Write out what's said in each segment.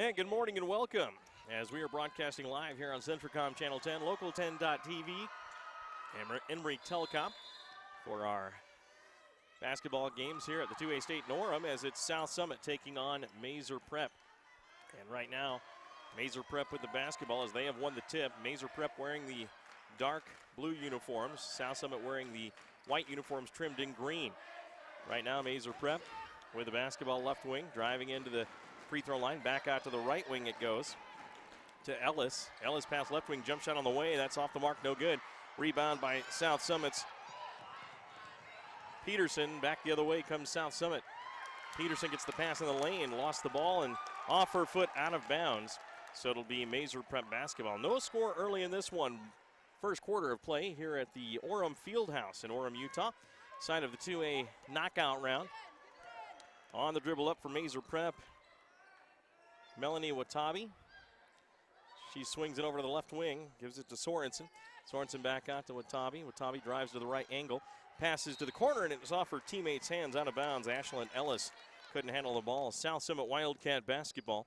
And good morning and welcome as we are broadcasting live here on Centricom Channel 10, Local10.tv, and Emory Telecom for our basketball games here at the 2A State in Orem as it's South Summit taking on Maeser Prep. And right now, Maeser Prep with the basketball as they have won the tip. Maeser Prep wearing the dark blue uniforms, South Summit wearing the white uniforms trimmed in green. Right now, Maeser Prep with the basketball left wing, driving into the free throw line, back out to the right wing it goes to Ellis. Ellis pass left wing, jump shot on the way, that's off the mark, no good. Rebound by South Summit's Peterson. Back the other way comes South Summit. Peterson gets the pass in the lane, lost the ball, and off her foot out of bounds. So it'll be Maeser Prep basketball. No score early in this one. First quarter of play here at the Orem Fieldhouse in Orem, Utah. Side of the 2A knockout round. On the dribble up for Maeser Prep, Melanie Watabi. She swings it over to the left wing, gives it to Sorensen. Sorensen back out to Watabi. Watabi drives to the right angle, passes to the corner, and it was off her teammate's hands out of bounds. Ashlyn Ellis couldn't handle the ball. South Summit Wildcat basketball.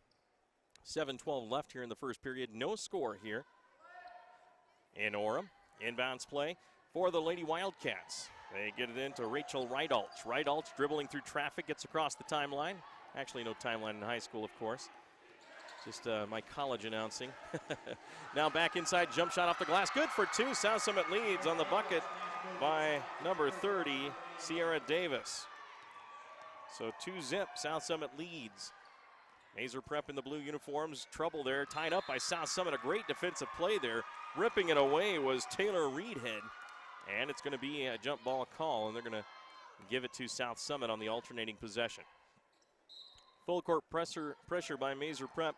7:12 left here in the first period. No score here in Orem. Inbounds play for the Lady Wildcats. They get it into Rachel Reidalch. Reidalch dribbling through traffic, gets across the timeline. Actually, no timeline in high school, of course. Just my college announcing. Now back inside, jump shot off the glass. Good for two. South Summit leads on the bucket by number 30, Sierra Davis. So 2-zip, South Summit leads. Maeser Prep in the blue uniforms, trouble there, tied up by South Summit. A great defensive play there. Ripping it away was Taylor Reedhead. And it's going to be a jump ball call, and they're going to give it to South Summit on the alternating possession. Full court pressure by Maeser Prep.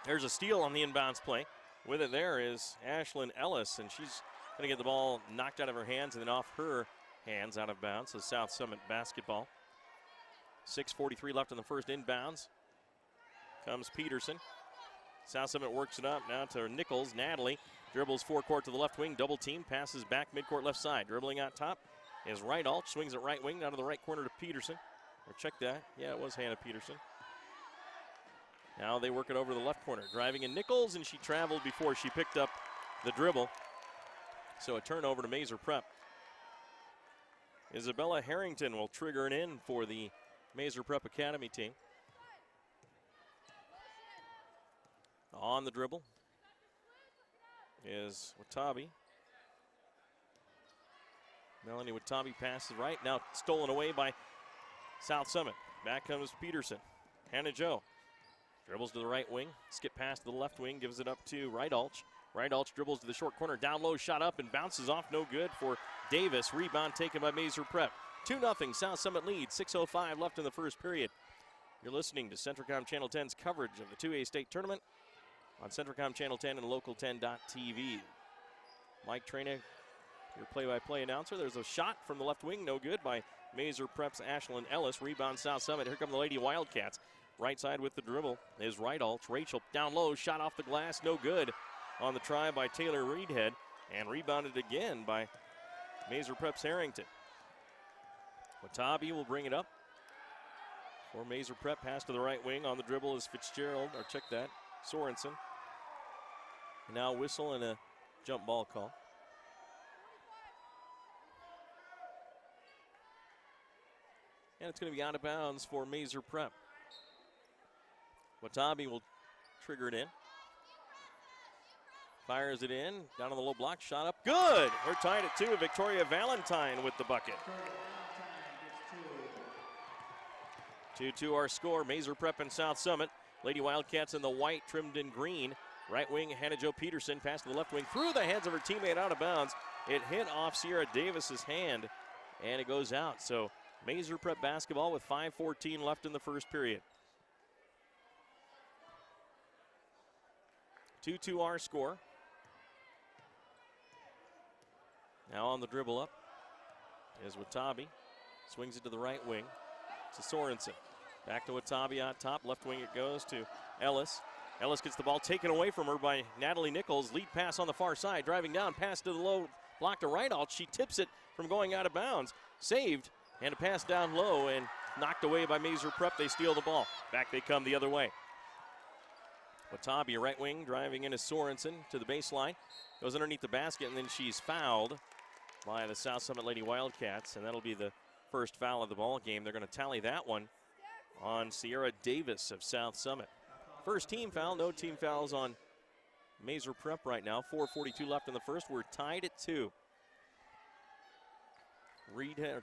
There's a steal on the inbounds play. With it there is Ashlyn Ellis, and she's going to get the ball knocked out of her hands and then off her hands out of bounds. So South Summit basketball. 6:43 left in the first inbounds. Comes Peterson. South Summit works it up now to Nichols. Natalie dribbles forecourt to the left wing, double team, passes back midcourt left side. Dribbling out top is Reidalch, swings it right wing down to the right corner to Peterson. Or check that. Yeah, it was Hannah Peterson. Now they work it over to the left corner. Driving in Nichols, and she traveled before she picked up the dribble. So a turnover to Maeser Prep. Isabella Harrington will trigger it in for the Maeser Prep Academy team. On the dribble is Watabi. Melanie Watabi passes right. Now stolen away by South Summit. Back comes Peterson. Hannah Jo dribbles to the right wing. Skip pass to the left wing. Gives it up to Reidalch. Reidalch dribbles to the short corner. Down low, shot up and bounces off. No good for Davis. Rebound taken by Maeser Prep. 2-0. South Summit lead. 6:05 left in the first period. You're listening to Centricom Channel 10's coverage of the 2A State Tournament on Centricom Channel 10 and Local10.tv. Mike Trena, your play-by-play announcer. There's a shot from the left wing, no good by Maeser Prep's Ashlyn Ellis. Rebound South Summit. Here come the Lady Wildcats. Right side with the dribble is Reidalch. Rachel down low, shot off the glass, no good on the try by Taylor Reedhead. And rebounded again by Maeser Prep's Harrington. Watabi will bring it up for Maeser Prep. Pass to the right wing. On the dribble is Fitzgerald, or check that, Sorensen. And now whistle and a jump ball call. And it's going to be out of bounds for Maeser Prep. Watabi will trigger it in. Fires it in, down on the low block, shot up, good! We're tied at 2. Victoria Valentine with the bucket. 2-2 our score. Maeser Prep and South Summit. Lady Wildcats in the white, trimmed in green. Right wing, Hannah Jo Peterson, pass to the left wing, through the hands of her teammate, out of bounds. It hit off Sierra Davis's hand, and it goes out. So Maeser Prep basketball with 5:14 left in the first period. 2-2 our score. Now on the dribble up is Watabi. Swings it to the right wing to Sorensen. Back to Watabi on top. Left wing it goes to Ellis. Ellis gets the ball taken away from her by Natalie Nichols. Lead pass on the far side. Driving down, pass to the low block to Reidalch. She tips it from going out of bounds. Saved, and a pass down low, and knocked away by Maeser Prep. They steal the ball. Back they come the other way. Watabi, right wing, driving in is Sorensen to the baseline. Goes underneath the basket, and then she's fouled by the South Summit Lady Wildcats, and that'll be the first foul of the ball game. They're going to tally that one on Sierra Davis of South Summit. First team foul, no team fouls on Maeser Prep right now. 4:42 left in the first. We're tied at 2.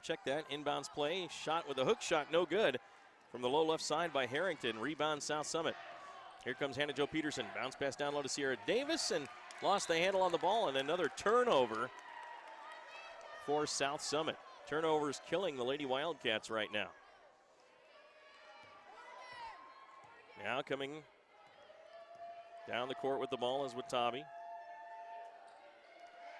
Check that, inbounds play, shot with a hook shot, no good. From the low left side by Harrington, rebound South Summit. Here comes Hannah Jo Peterson, bounce pass down low to Sierra Davis, and lost the handle on the ball, and another turnover for South Summit. Turnovers killing the Lady Wildcats right now. Now coming down the court with the ball is Watabi.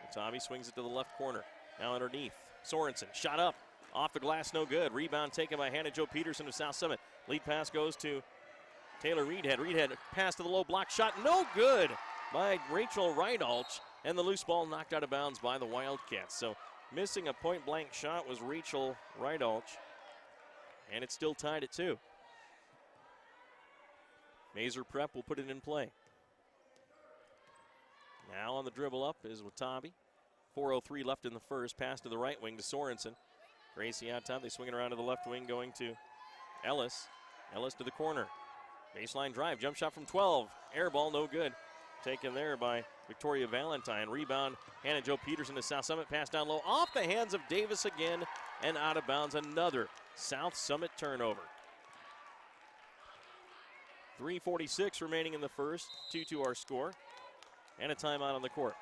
Watabi swings it to the left corner. Now underneath, Sorensen, shot up, off the glass, no good. Rebound taken by Hannah Jo Peterson of South Summit. Lead pass goes to Taylor Reedhead. Reedhead pass to the low block shot, no good by Rachel Rydalch, and the loose ball knocked out of bounds by the Wildcats. So missing a point-blank shot was Rachel Rydalch, and it's still tied at 2. Maeser Prep will put it in play. Now on the dribble up is Watabi. 4:03 left in the first. Pass to the right wing to Sorensen. Gracie out top. They swing it around to the left wing, going to Ellis. Ellis to the corner. Baseline drive. Jump shot from 12. Air ball, no good. Taken there by Victoria Valentine. Rebound, Hannah Jo Peterson to South Summit. Pass down low. Off the hands of Davis again, and out of bounds. Another South Summit turnover. 3:46 remaining in the first. 2-2 our score. And a timeout on the court.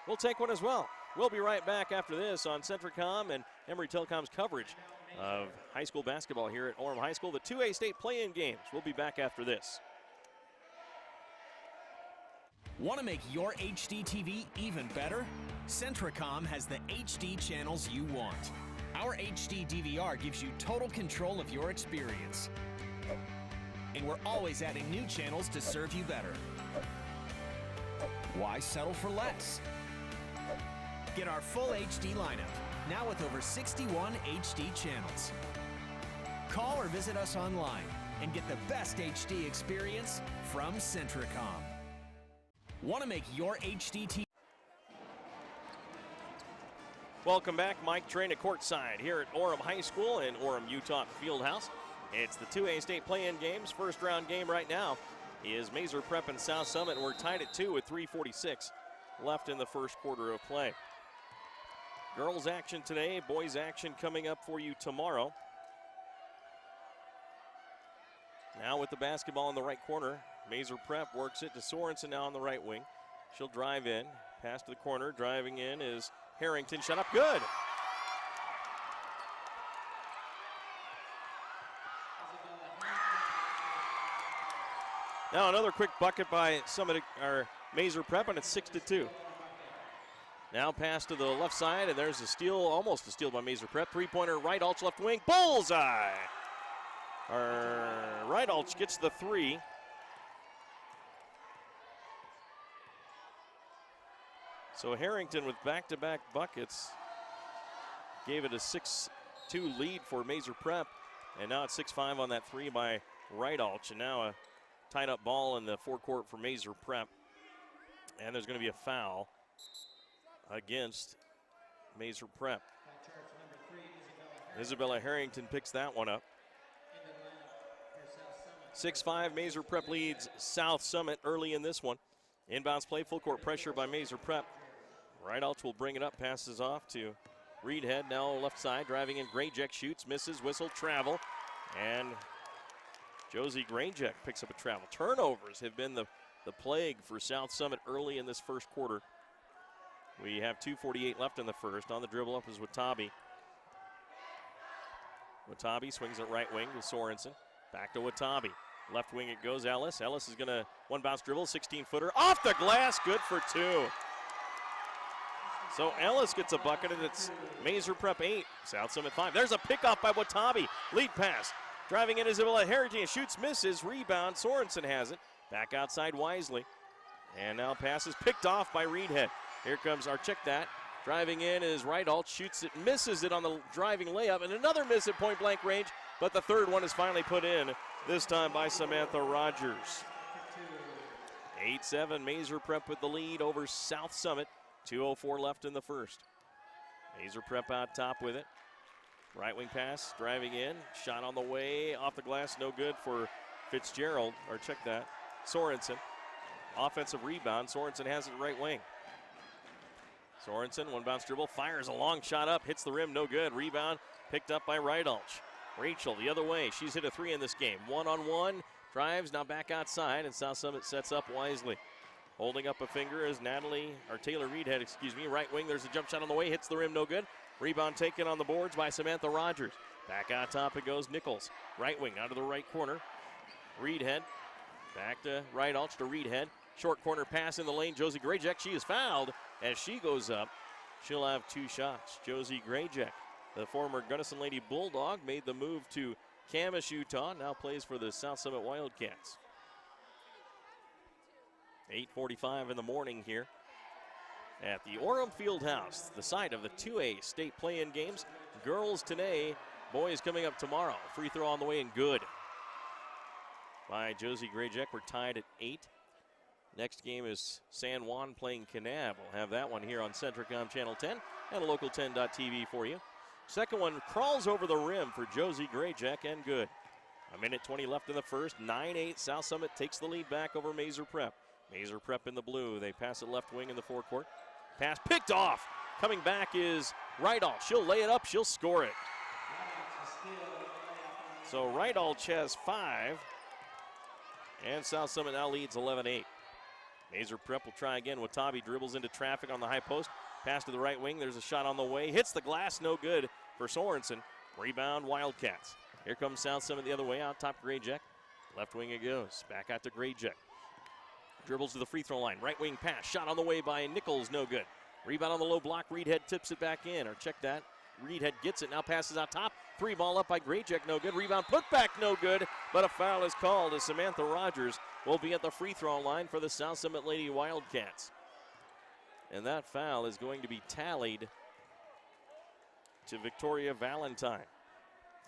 We'll take one as well. We'll be right back after this on Centricom and Emory Telecom's coverage of high school basketball here at Orem High School. The 2A state play-in games. We'll be back after this. Want to make your HD TV even better? Centricom has the HD channels you want. Our HD DVR gives you total control of your experience. And we're always adding new channels to serve you better. Why settle for less? Get our full HD lineup, now with over 61 HD channels. Call or visit us online and get the best HD experience from Centricom. Want to make your HD TV? Welcome back. Mike Train at courtside here at Orem High School in Orem, Utah Fieldhouse. It's the 2A state play-in games. First round game right now is Maeser Prep and South Summit, and we're tied at 2 with 3:46 left in the first quarter of play. Girls action today, boys action coming up for you tomorrow. Now with the basketball in the right corner, Maeser Prep works it to Sorensen now on the right wing. She'll drive in, pass to the corner, driving in is Harrington, shot up good. Now another quick bucket by Maeser Prep, and it's 6-2. Now pass to the left side, and there's a steal, almost a steal by Maeser Prep. Three-pointer, Rydalch left wing, bullseye! Rydalch gets the 3. So Harrington with back-to-back buckets gave it a 6-2 lead for Maeser Prep, and now it's 6-5 on that 3 by Rydalch, and now a tied-up ball in the forecourt for Maeser Prep, and there's going to be a foul against Maeser Prep. Isabella Harrington picks that one up. 6-5, Maeser Prep leads South Summit early in this one. Inbounds play, full court pressure by Maeser Prep. Rydalch will bring it up, passes off to Reedhead, now left side, driving in. Grayjek shoots, misses, whistle, travel, and Josie Grayjek picks up a travel. Turnovers have been the plague for South Summit early in this first quarter. We have 2:48 left in the first. On the dribble up is Watabi. Watabi swings it right wing to Sorensen. Back to Watabi. Left wing it goes Ellis. Ellis is going to one bounce dribble, 16-footer. Off the glass, good for 2. So Ellis gets a bucket, and it's Maeser Prep 8, South Summit 5. There's a pickoff by Watabi. Lead pass. Driving in Isabella Harrington, shoots, misses, rebound. Sorensen has it. Back outside wisely. And now pass is picked off by Reedhead. Here comes check that. Driving in is Rydalch, shoots it, misses it on the driving layup, and another miss at point-blank range but the third one is finally put in, this time by Samantha Rogers. 8-7, Maeser Prep with the lead over South Summit. 2:04 left in the first. Maeser Prep out top with it. Right wing pass, driving in, shot on the way, off the glass, no good for Fitzgerald, or check that, Sorensen. Offensive rebound, Sorensen has it right wing. Sorensen, one bounce dribble, fires a long shot up, hits the rim, no good. Rebound picked up by Rydalch. Rachel the other way, she's hit a three in this game. One-on-one, drives, now back outside, and South Summit sets up wisely. Holding up a finger is Taylor Reedhead, right wing, there's a jump shot on the way, hits the rim, no good. Rebound taken on the boards by Samantha Rogers. Back out top it goes Nichols. Right wing out of the right corner. Reedhead, back to Rydalch to Reedhead. Short corner pass in the lane, Josie Grayjack, she is fouled. As she goes up, she'll have two shots. Josie Grayjack, the former Gunnison Lady Bulldog, made the move to Camas, Utah, now plays for the South Summit Wildcats. 8:45 in the morning here at the Orem Fieldhouse, the site of the 2A state play-in games. Girls today, boys coming up tomorrow. Free throw on the way and good by Josie Grayjack. We're tied at 8. Next game is San Juan playing Kanab. We'll have that one here on Centricom Channel 10 and Local10.tv for you. Second one crawls over the rim for Josie Grayjack and good. 1:20 left in the first. 9-8. South Summit takes the lead back over Maeser Prep. Maeser Prep in the blue. They pass it left wing in the forecourt. Pass picked off. Coming back is Rydalch. She'll lay it up. She'll score it. So Rydalch has 5. And South Summit now leads 11-8. Maeser Prep will try again. Watabe dribbles into traffic on the high post. Pass to the right wing. There's a shot on the way. Hits the glass. No good for Sorensen. Rebound Wildcats. Here comes South Summit the other way. Out top Grayjack. Left wing it goes. Back out to Grayjack. Dribbles to the free throw line. Right wing pass. Shot on the way by Nichols. No good. Rebound on the low block. Reedhead tips it back in. Or check that. Reedhead gets it. Now passes out top. 3 ball up by Grayjack. No good. Rebound put back. No good. But a foul is called as Samantha Rogers will be at the free throw line for the South Summit Lady Wildcats. And that foul is going to be tallied to Victoria Valentine.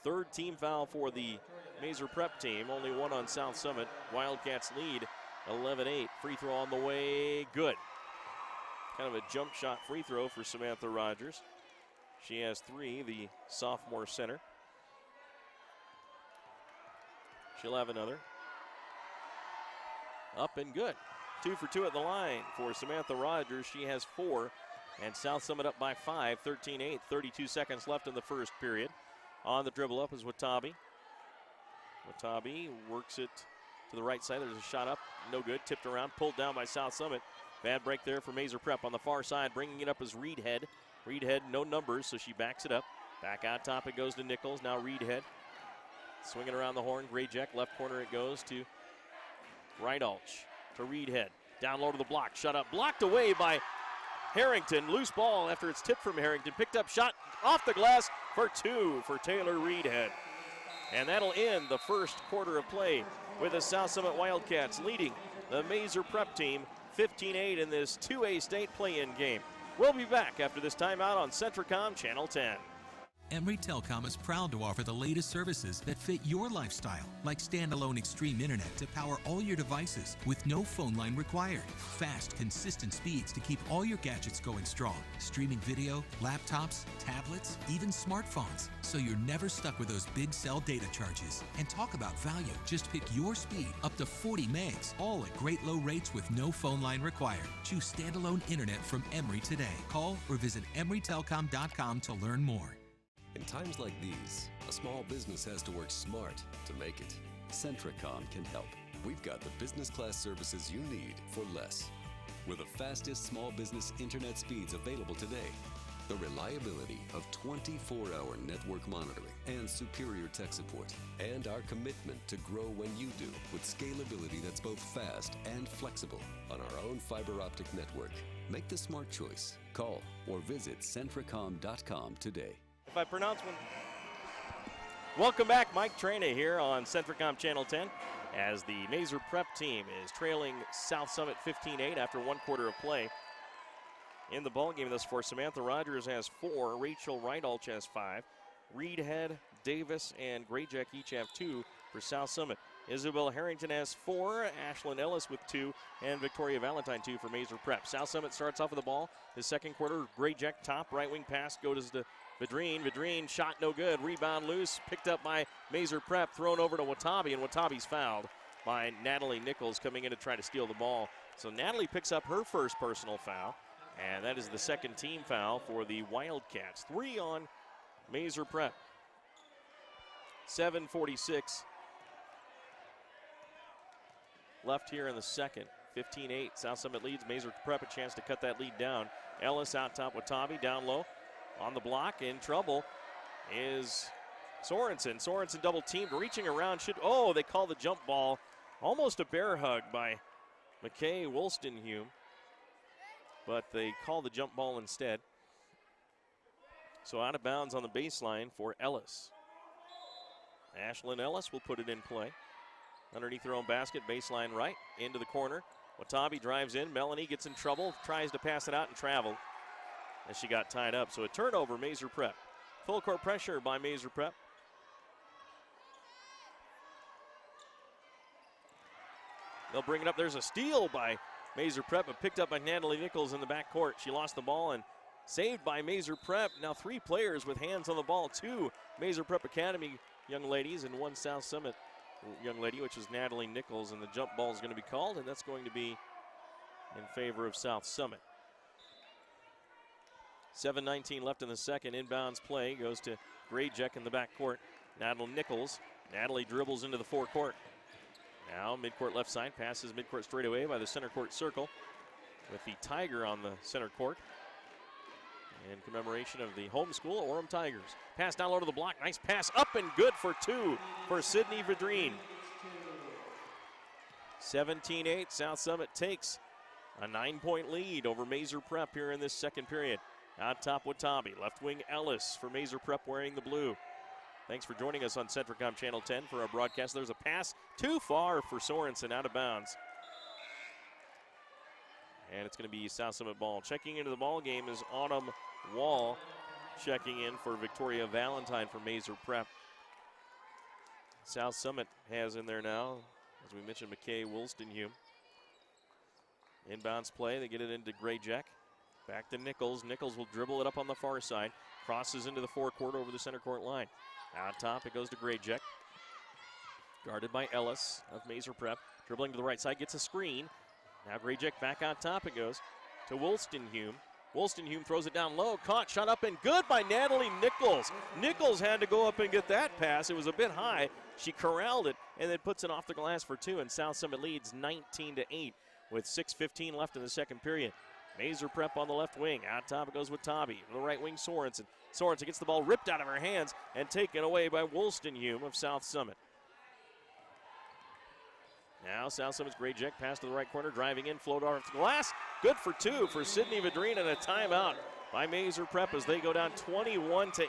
Third team foul for the Maeser Prep team. Only one on South Summit. Wildcats lead 11-8. Free throw on the way. Good. Kind of a jump shot free throw for Samantha Rogers. She has 3, the sophomore center. She'll have another. Up and good. 2 for 2 at the line for Samantha Rogers. She has 4. And South Summit up by 5, 13-8. 32 seconds left in the first period. On the dribble up is Watabe. Watabe works it to the right side. There's a shot up. No good. Tipped around. Pulled down by South Summit. Bad break there for Maeser Prep on the far side. Bringing it up is Reedhead. Reedhead, no numbers, so she backs it up. Back out top it goes to Nichols. Now Reedhead. Swinging around the horn. Grayjack. Left corner it goes to Rydalch. To Reedhead. Down low to the block. Shut up. Blocked away by Harrington. Loose ball after it's tipped from Harrington. Picked up shot off the glass for 2 for Taylor Reedhead. And that'll end the first quarter of play with the South Summit Wildcats leading the Maeser Prep team 15-8 in this 2A state play-in game. We'll be back after this timeout on Centricom Channel 10. Emory Telecom is proud to offer the latest services that fit your lifestyle, like standalone Extreme Internet to power all your devices with no phone line required. Fast, consistent speeds to keep all your gadgets going strong. Streaming video, laptops, tablets, even smartphones, so you're never stuck with those big cell data charges. And talk about value. Just pick your speed up to 40 megs, all at great low rates with no phone line required. Choose standalone internet from Emory today. Call or visit emorytelecom.com to learn more. In times like these, a small business has to work smart to make it. Centricom can help. We've got the business class services you need for less. We're the fastest small business internet speeds available today. The reliability of 24-hour network monitoring and superior tech support. And our commitment to grow when you do with scalability that's both fast and flexible on our own fiber optic network. Make the smart choice. Call or visit centricom.com today. If I pronounce one. Welcome back, Mike Trena here on Centricom Channel 10 as the Maeser Prep team is trailing South Summit 15-8 after 1 quarter of play. In the ballgame thus far, Samantha Rogers has 4, Rachel Rydalch has 5, Reedhead, Davis, and Grayjack each have 2 for South Summit. Isabel Harrington has 4, Ashlyn Ellis with 2, and Victoria Valentine 2 for Maeser Prep. South Summit starts off with the ball. The second quarter, Grayjack top, right wing pass goes to Vidrine. Vidrine shot no good. Rebound loose, picked up by Maeser Prep, thrown over to Watabe, and Watabe's fouled by Natalie Nichols coming in to try to steal the ball. So Natalie picks up her first personal foul, and that is the second team foul for the Wildcats. 3 on Maeser Prep. 7:46 left here in the second. 15-8. South Summit leads. Maeser Prep a chance to cut that lead down. Ellis out top with Watabe, down low. On the block, in trouble is Sorensen. Sorensen double teamed, reaching around. They call the jump ball. Almost a bear hug by McKay Woolstenhume, but they call the jump ball instead. So out of bounds on the baseline for Ellis. Ashlyn Ellis will put it in play. Underneath her own basket, baseline right, into the corner. Watabe drives in. Melanie gets in trouble, tries to pass it out and traveled as she got tied up. So a turnover, Maeser Prep. Full court pressure by Maeser Prep. They'll bring it up. There's a steal by Maeser Prep, but picked up by Natalie Nichols in the backcourt. She lost the ball and saved by Maeser Prep. Now 3 players with hands on the ball. 2 Maeser Prep Academy young ladies and 1 South Summit young lady, which is Natalie Nichols, and the jump ball is going to be called, and that's going to be in favor of South Summit. 7:19 left in the second. Inbounds play goes to Grayjack in the backcourt. Natalie Nichols. Natalie dribbles into the forecourt. Now midcourt left side, passes midcourt straight away by the center court circle with the Tiger on the center court in commemoration of the home school, Orem Tigers. Pass down low to the block. Nice pass up and good for 2 for Sydney Vidrine. 17-8. South Summit takes a 9-point lead over Maeser Prep here in this second period. Out top Watabe. Left wing Ellis for Maeser Prep wearing the blue. Thanks for joining us on Centricom Channel 10 for our broadcast. There's a pass too far for Sorensen, out of bounds. And it's going to be South Summit ball. Checking into the ball game is Autumn Wall, checking in for Victoria Valentine for Maeser Prep. South Summit has in there now, as we mentioned, McKay Woolstenhume. Inbounds play, they get it into Grayjack. Back to Nichols. Nichols will dribble it up on the far side. Crosses into the forecourt over the center court line. Out top, it goes to Grayjack. Guarded by Ellis of Maeser Prep. Dribbling to the right side, gets a screen. Now Grayjack back out top, it goes to Woolstenhume. Woolstenhume throws it down low. Caught, shot up and good by Natalie Nichols. Nichols had to go up and get that pass. It was a bit high. She corralled it and then puts it off the glass for 2. And South Summit leads 19-8 with 6:15 left in the second period. Maeser Prep on the left wing. Out top it goes with Watabe. On the right wing, Sorensen. Sorensen gets the ball ripped out of her hands and taken away by Woolstenhume of South Summit. Now South Summit's Grayjack pass to the right corner, driving in, float off the glass. Good for 2 for Sydney Vidrine, and a timeout by Maeser Prep as they go down 21-8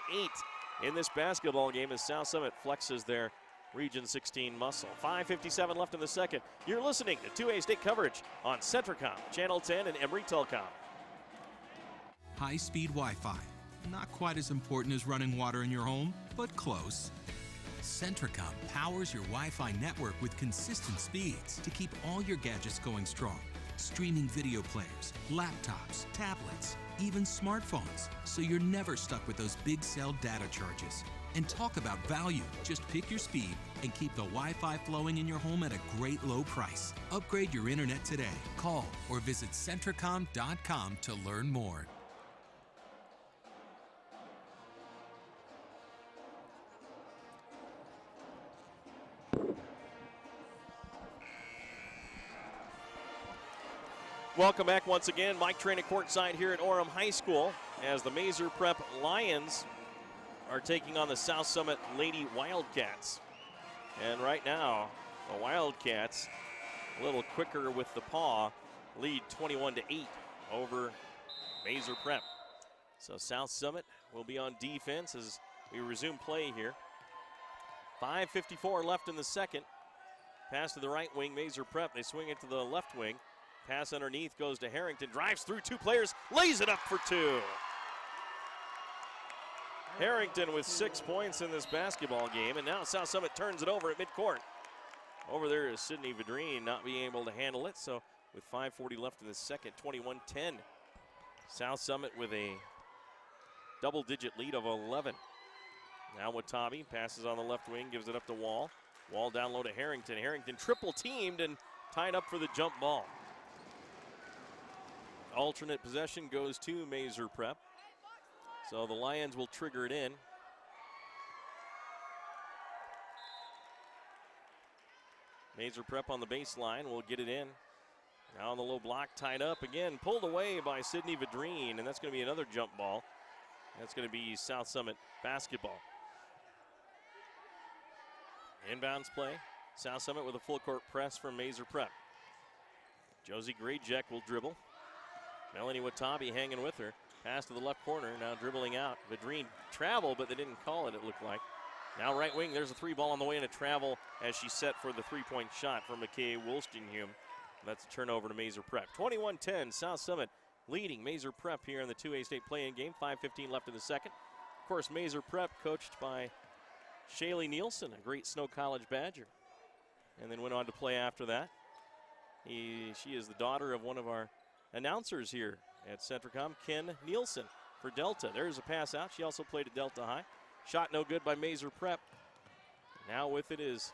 in this basketball game as South Summit flexes their Region 16 muscle. 5:57 left in the second. You're listening to 2A state coverage on Centricom, Channel 10, and Emory Telecom. High-speed Wi-Fi. Not quite as important as running water in your home, but close. Centricom powers your Wi-Fi network with consistent speeds to keep all your gadgets going strong. Streaming video players, laptops, tablets, even smartphones, so you're never stuck with those big cell data charges. And talk about value. Just pick your speed and keep the Wi-Fi flowing in your home at a great low price. Upgrade your internet today. Call or visit Centricom.com to learn more. Welcome back once again. Mike Trainer courtside here at Orem High School as the Maeser Prep Lions are taking on the South Summit Lady Wildcats. And right now, the Wildcats a little quicker with the paw, lead 21-8 over Maeser Prep. So South Summit will be on defense as we resume play here. 5:54 left in the second. Pass to the right wing, Maeser Prep. They swing it to the left wing. Pass underneath goes to Harrington. Drives through 2 players, lays it up for 2. Harrington with 6 points in this basketball game, and now South Summit turns it over at midcourt. Over there is Sydney Vadrine not being able to handle it, so with 5:40 left in the second, 21-10. South Summit with a double-digit lead of 11. Now Watabe passes on the left wing, gives it up to Wall. Wall down low to Harrington. Harrington triple-teamed and tied up for the jump ball. Alternate possession goes to Maeser Prep. So the Lions will trigger it in. Maeser Prep on the baseline will get it in. Now on the low block, tied up again, pulled away by Sydney Vadrine, and that's going to be another jump ball. That's going to be South Summit basketball. Inbounds play. South Summit with a full court press from Maeser Prep. Josie Grayjack will dribble. Melanie Watabe hanging with her. Pass to the left corner, now dribbling out. Vadrine traveled, but they didn't call it, it looked like. Now right wing, there's a three ball on the way and a travel as she set for the three-point shot from McKay Woolstenhume. That's a turnover to Maeser Prep. 21-10, South Summit leading Maeser Prep here in the 2A state play-in game. 5:15 left in the second. Of course, Maeser Prep coached by Shaylee Nielsen, a great Snow College Badger, and then went on to play after that. She is the daughter of one of our announcers here at Centricom, Ken Nielsen for Delta. There's a pass out. She also played at Delta High. Shot no good by Maeser Prep. Now with it is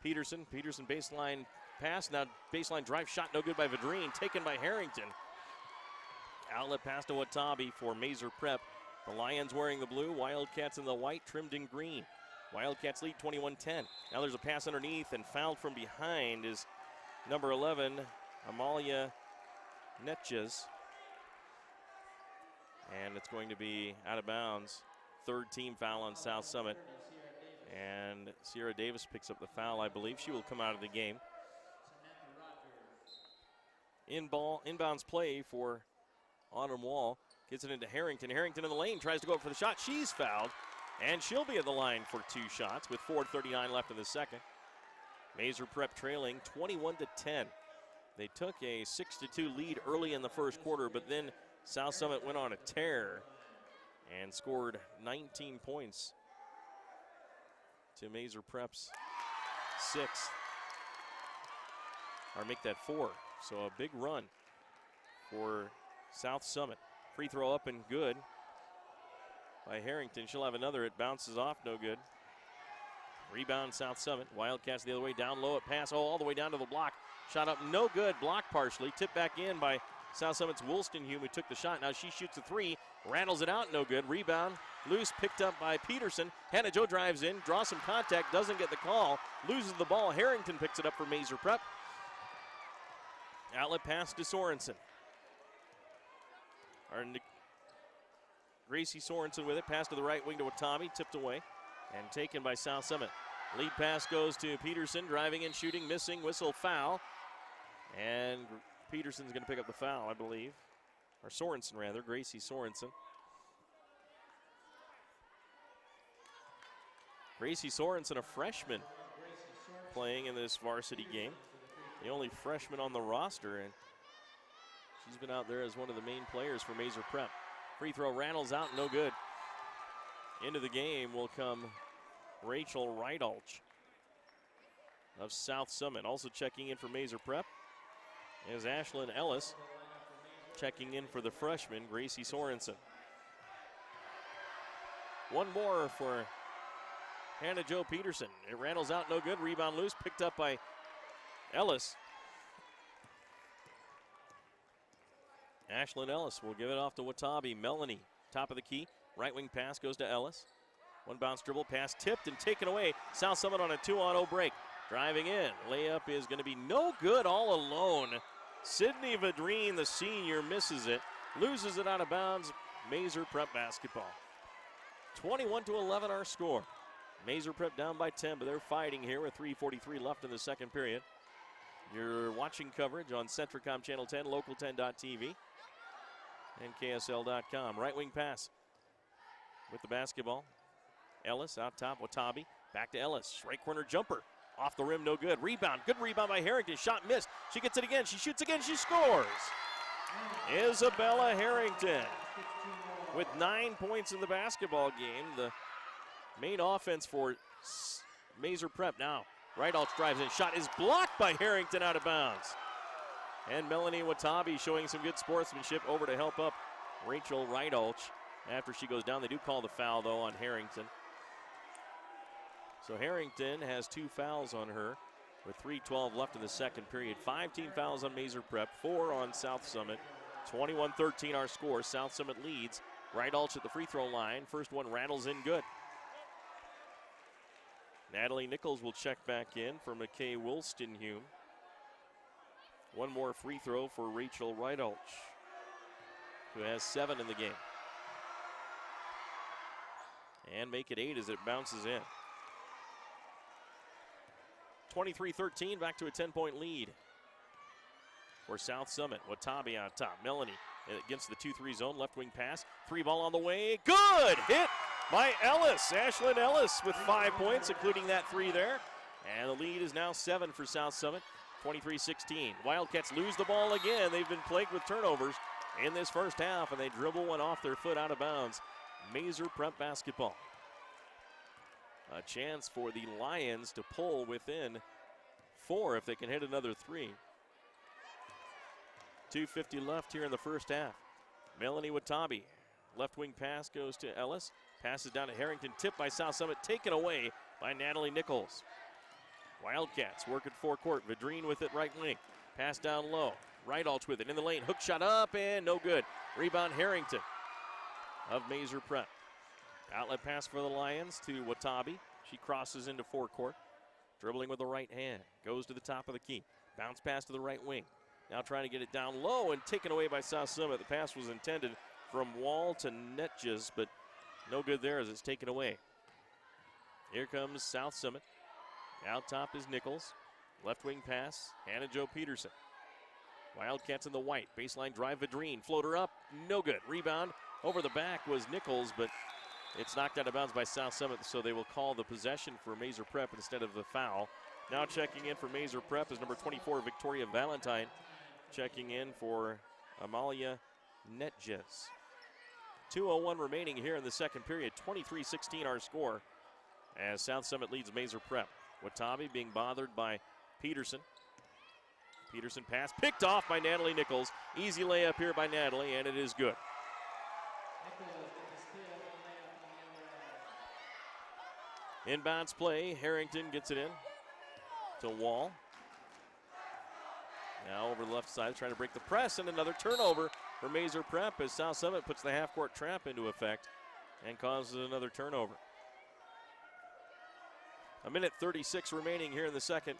Peterson. Peterson baseline pass. Now baseline drive. Shot no good by Vadrine. Taken by Harrington. Outlet pass to Watabe for Maeser Prep. The Lions wearing the blue. Wildcats in the white, trimmed in green. Wildcats lead 21-10. Now there's a pass underneath, and fouled from behind is number 11, Amalia Netjes. And it's going to be out of bounds. Third team foul on South Summit. And Sierra Davis picks up the foul, I believe. She will come out of the game. Inbounds play for Autumn Wall. Gets it into Harrington. Harrington in the lane, tries to go up for the shot. She's fouled. And she'll be at the line for 2 shots with 4:39 left in the second. Maeser Prep trailing 21-10. They took a 6-2 lead early in the first quarter, but then South Summit went on a tear and scored 19 points to Maeser Prep's 6. Or make that 4. So a big run for South Summit. Free throw up and good by Harrington. She'll have another. It bounces off, no good. Rebound South Summit. Wildcats the other way, down low at pass. Oh, all the way down to the block. Shot up, no good. Blocked partially. Tipped back in by South Summit's Woolstenhume, who took the shot. Now she shoots a 3. Rattles it out, no good. Rebound loose, picked up by Peterson. Hannah Jo drives in, draws some contact, doesn't get the call. Loses the ball. Harrington picks it up for Maeser Prep. Outlet pass to Sorensen. Gracie Sorensen with it. Pass to the right wing to Watabe. Tipped away and taken by South Summit. Lead pass goes to Peterson. Driving and shooting. Missing. Whistle foul. And Peterson's going to pick up the foul, I believe. Or Sorensen, rather. Gracie Sorensen. Gracie Sorensen, a freshman, playing in this varsity game. The only freshman on the roster, and she's been out there as one of the main players for Maeser Prep. Free throw rattles out, no good. Into the game will come Rachel Reidalch of South Summit. Also checking in for Maeser Prep is Ashlyn Ellis. Checking in for the freshman, Gracie Sorensen. One more for Hannah Jo Peterson. It rattles out, no good. Rebound loose, picked up by Ellis. Ashlyn Ellis will give it off to Watabe. Melanie, top of the key. Right wing pass goes to Ellis. One bounce dribble pass tipped and taken away. South Summit on a 2-on-0 break. Driving in. Layup is going to be no good all alone. Sydney Vadrine, the senior, misses it. Loses it out of bounds. Maeser Prep basketball. 21-11 our score. Maeser Prep down by 10, but they're fighting here with 3:43 left in the second period. You're watching coverage on Centricom Channel 10, Local10.tv, and KSL.com. Right wing pass with the basketball. Ellis out top, Watabe. Back to Ellis. Right corner jumper. Off the rim, no good. Rebound. Good rebound by Harrington. Shot missed. She gets it again. She shoots again. She scores. Isabella Harrington with 9 points in the basketball game. The main offense for Maeser Prep now. Rydalch drives in. Shot is blocked by Harrington out of bounds. And Melanie Watabe showing some good sportsmanship over to help up Rachel Rydalch after she goes down. They do call the foul, though, on Harrington. So Harrington has 2 fouls on her with 3:12 left in the second period. 5 team fouls on Maeser Prep, 4 on South Summit. 21-13 our score. South Summit leads. Rydalch at the free throw line. First one rattles in good. Natalie Nichols will check back in for McKay Wilstonhume. One more free throw for Rachel Rydalch, who has 7 in the game. And make it 8 as it bounces in. 23-13, back to a 10-point lead for South Summit. Watabe on top. Melanie against the 2-3 zone. Left wing pass. 3 ball on the way. Good! Hit by Ellis. Ashlyn Ellis with 5 points, including that 3 there. And the lead is now 7 for South Summit. 23-16. Wildcats lose the ball again. They've been plagued with turnovers in this first half, and they dribble one off their foot out of bounds. Maeser Prep basketball. A chance for the Lions to pull within 4 if they can hit another 3. 2:50 left here in the first half. Melanie Watabe. Left wing pass goes to Ellis. Passes down to Harrington. Tipped by South Summit. Taken away by Natalie Nichols. Wildcats work at forecourt. Vadrine with it right wing. Pass down low. Rydalch with it in the lane. Hook shot up and no good. Rebound Harrington of Maeser Prep. Outlet pass for the Lions to Watabe. She crosses into forecourt. Dribbling with the right hand. Goes to the top of the key. Bounce pass to the right wing. Now trying to get it down low and taken away by South Summit. The pass was intended from Wall to Netjes, but no good there as it's taken away. Here comes South Summit. Out top is Nichols. Left wing pass. Hannah Jo Peterson. Wildcats in the white. Baseline drive Vadrine. Floater up. No good. Rebound over the back was Nichols, but it's knocked out of bounds by South Summit, so they will call the possession for Maeser Prep instead of the foul. Now checking in for Maeser Prep is number 24, Victoria Valentine. Checking in for Amalia Netjes. 2:01 remaining here in the second period. 23-16 our score as South Summit leads Maeser Prep. Watabe being bothered by Peterson. Peterson pass picked off by Natalie Nichols. Easy layup here by Natalie, and it is good. Inbounds play. Harrington gets it in to Wall. Now over the left side, trying to break the press, and another turnover for Maeser Prep as South Summit puts the half-court trap into effect and causes another turnover. 1:36 remaining here in the second.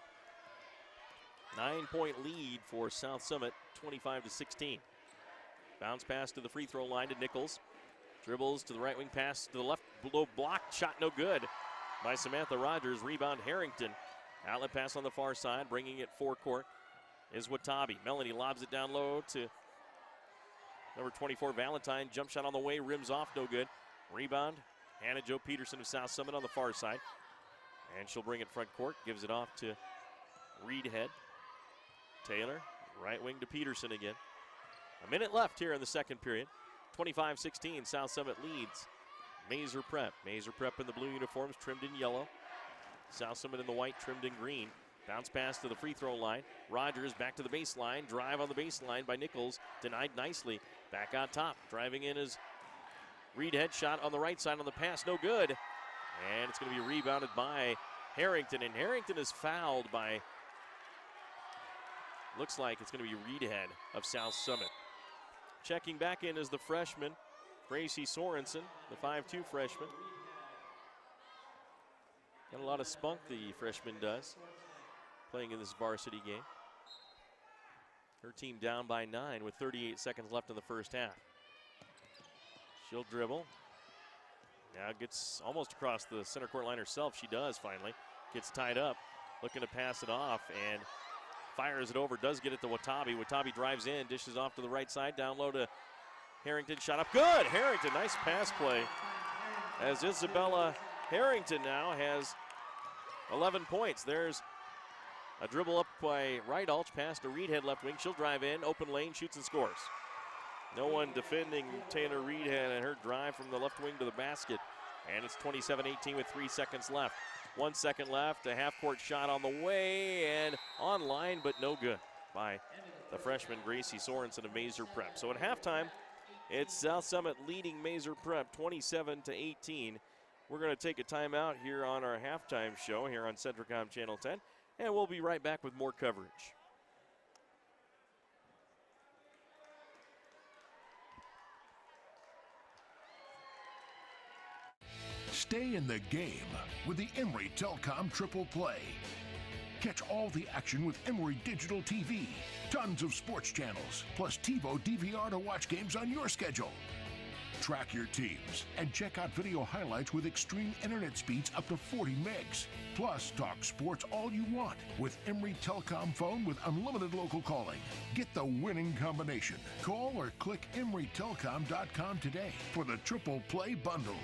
9-point lead for South Summit, 25-16. Bounce pass to the free throw line to Nichols. Dribbles to the right wing pass to the left, below blocked, shot no good by Samantha Rogers. Rebound Harrington. Outlet pass on the far side, bringing it forecourt is Watabe. Melanie lobs it down low to number 24, Valentine. Jump shot on the way, rims off, no good. Rebound, Hannah Jo Peterson of South Summit on the far side. And she'll bring it front court, gives it off to Reedhead. Taylor, right wing to Peterson again. A minute left here in the second period. 25-16, South Summit leads Maeser Prep. Maeser Prep in the blue uniforms, trimmed in yellow. South Summit in the white, trimmed in green. Bounce pass to the free throw line. Rogers back to the baseline. Drive on the baseline by Nichols. Denied nicely. Back on top. Driving in is Reedhead. Shot on the right side on the pass. No good. And it's going to be rebounded by Harrington. And Harrington is fouled by, looks like it's going to be Reedhead of South Summit. Checking back in is the freshman, Gracie Sorensen, the 5'2 freshman. Got a lot of spunk, the freshman does, playing in this varsity game. Her team down by 9 with 38 seconds left in the first half. She'll dribble. Now gets almost across the center court line herself. She does finally. Gets tied up, looking to pass it off, and fires it over. Does get it to Watabe. Watabe drives in, dishes off to the right side, down low to Harrington. Shot up good. Harrington, nice pass play. As Isabella Harrington now has 11 points. There's a dribble up by Rydalch, pass to Reedhead left wing. She'll drive in, open lane, shoots and scores. No one defending Taylor Reedhead and her drive from the left wing to the basket. And it's 27-18 with 3 seconds left. 1 second left, a half-court shot on the way and online, but no good by the freshman Gracie Sorensen of Maeser Prep. So at halftime, it's South Summit leading Maeser Prep 27-18. We're going to take a timeout here on our halftime show here on Centricom Channel 10, and we'll be right back with more coverage. Stay in the game with the Emory Telecom Triple Play. Catch all the action with Emory Digital TV. Tons of sports channels, plus TiVo DVR to watch games on your schedule. Track your teams and check out video highlights with extreme internet speeds up to 40 megs. Plus, talk sports all you want with Emory Telecom phone with unlimited local calling. Get the winning combination. Call or click EmoryTelecom.com today for the Triple Play bundle.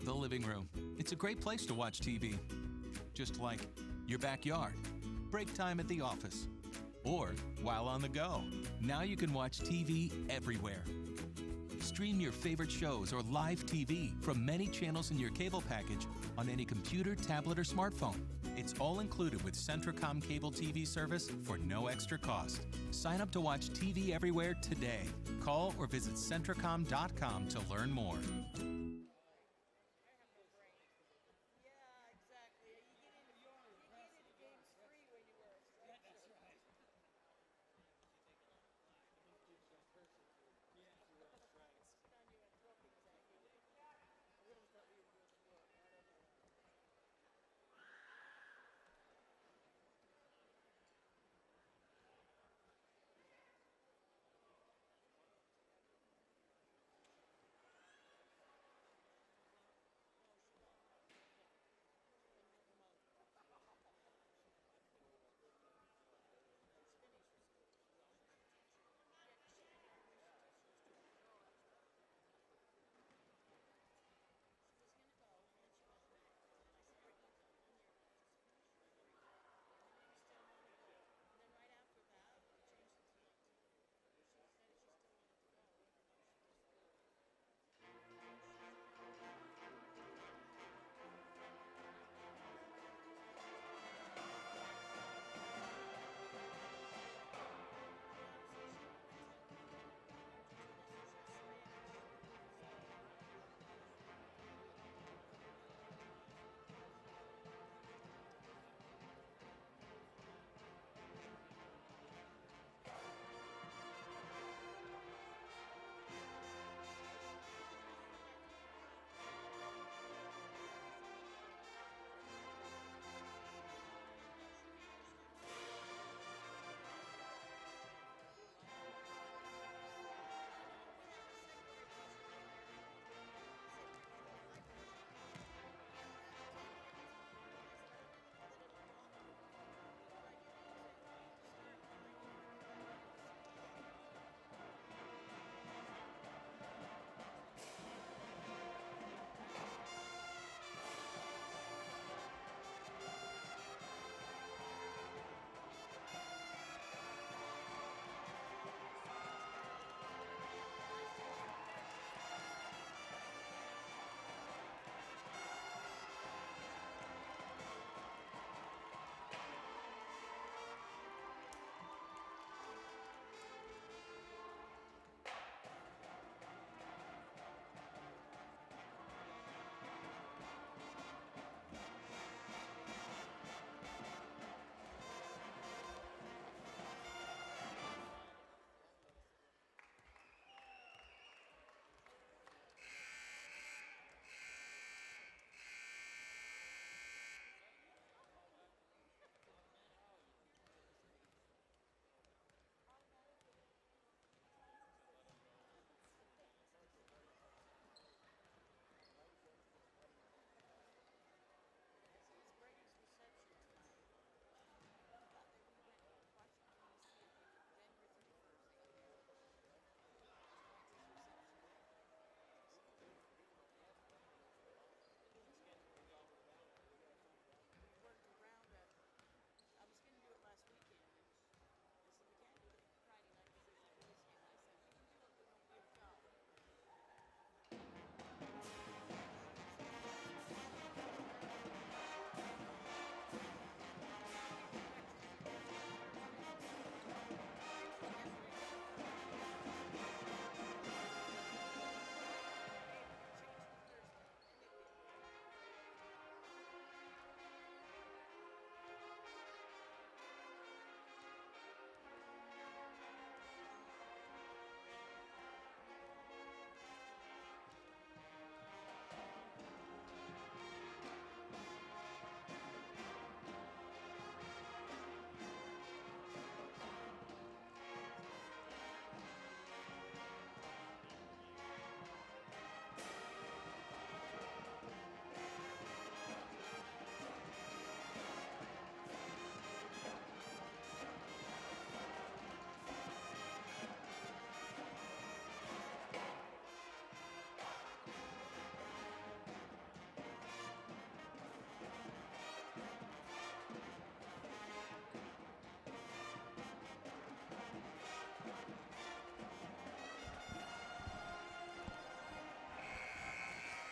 The living room. It's a great place to watch TV. Just like your backyard, break time at the office, or while on the go. Now you can watch TV everywhere. Stream your favorite shows or live TV from many channels in your cable package on any computer, tablet, or smartphone. It's all included with Centricom cable TV service for no extra cost. Sign up to watch TV everywhere today. Call or visit Centricom.com to learn more.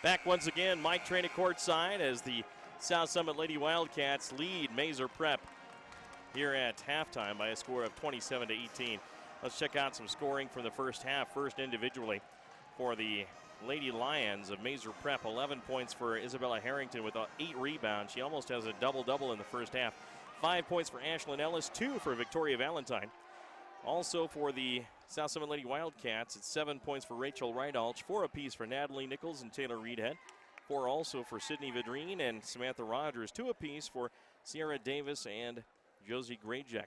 Back once again, Mike Traina courtside as the South Summit Lady Wildcats lead Maeser Prep here at halftime by a score of 27-18. Let's check out some scoring from the first half. First individually for the Lady Lions of Maeser Prep, 11 points for Isabella Harrington with 8 rebounds. She almost has a double-double in the first half. 5 points for Ashlyn Ellis, 2 for Victoria Valentine. Also for the South Summit Lady Wildcats, it's 7 points for Rachel Rydalch, 4 apiece for Natalie Nichols and Taylor Reedhead. 4 also for Sydney Vidrine and Samantha Rogers, 2 apiece for Sierra Davis and Josie Grayjack.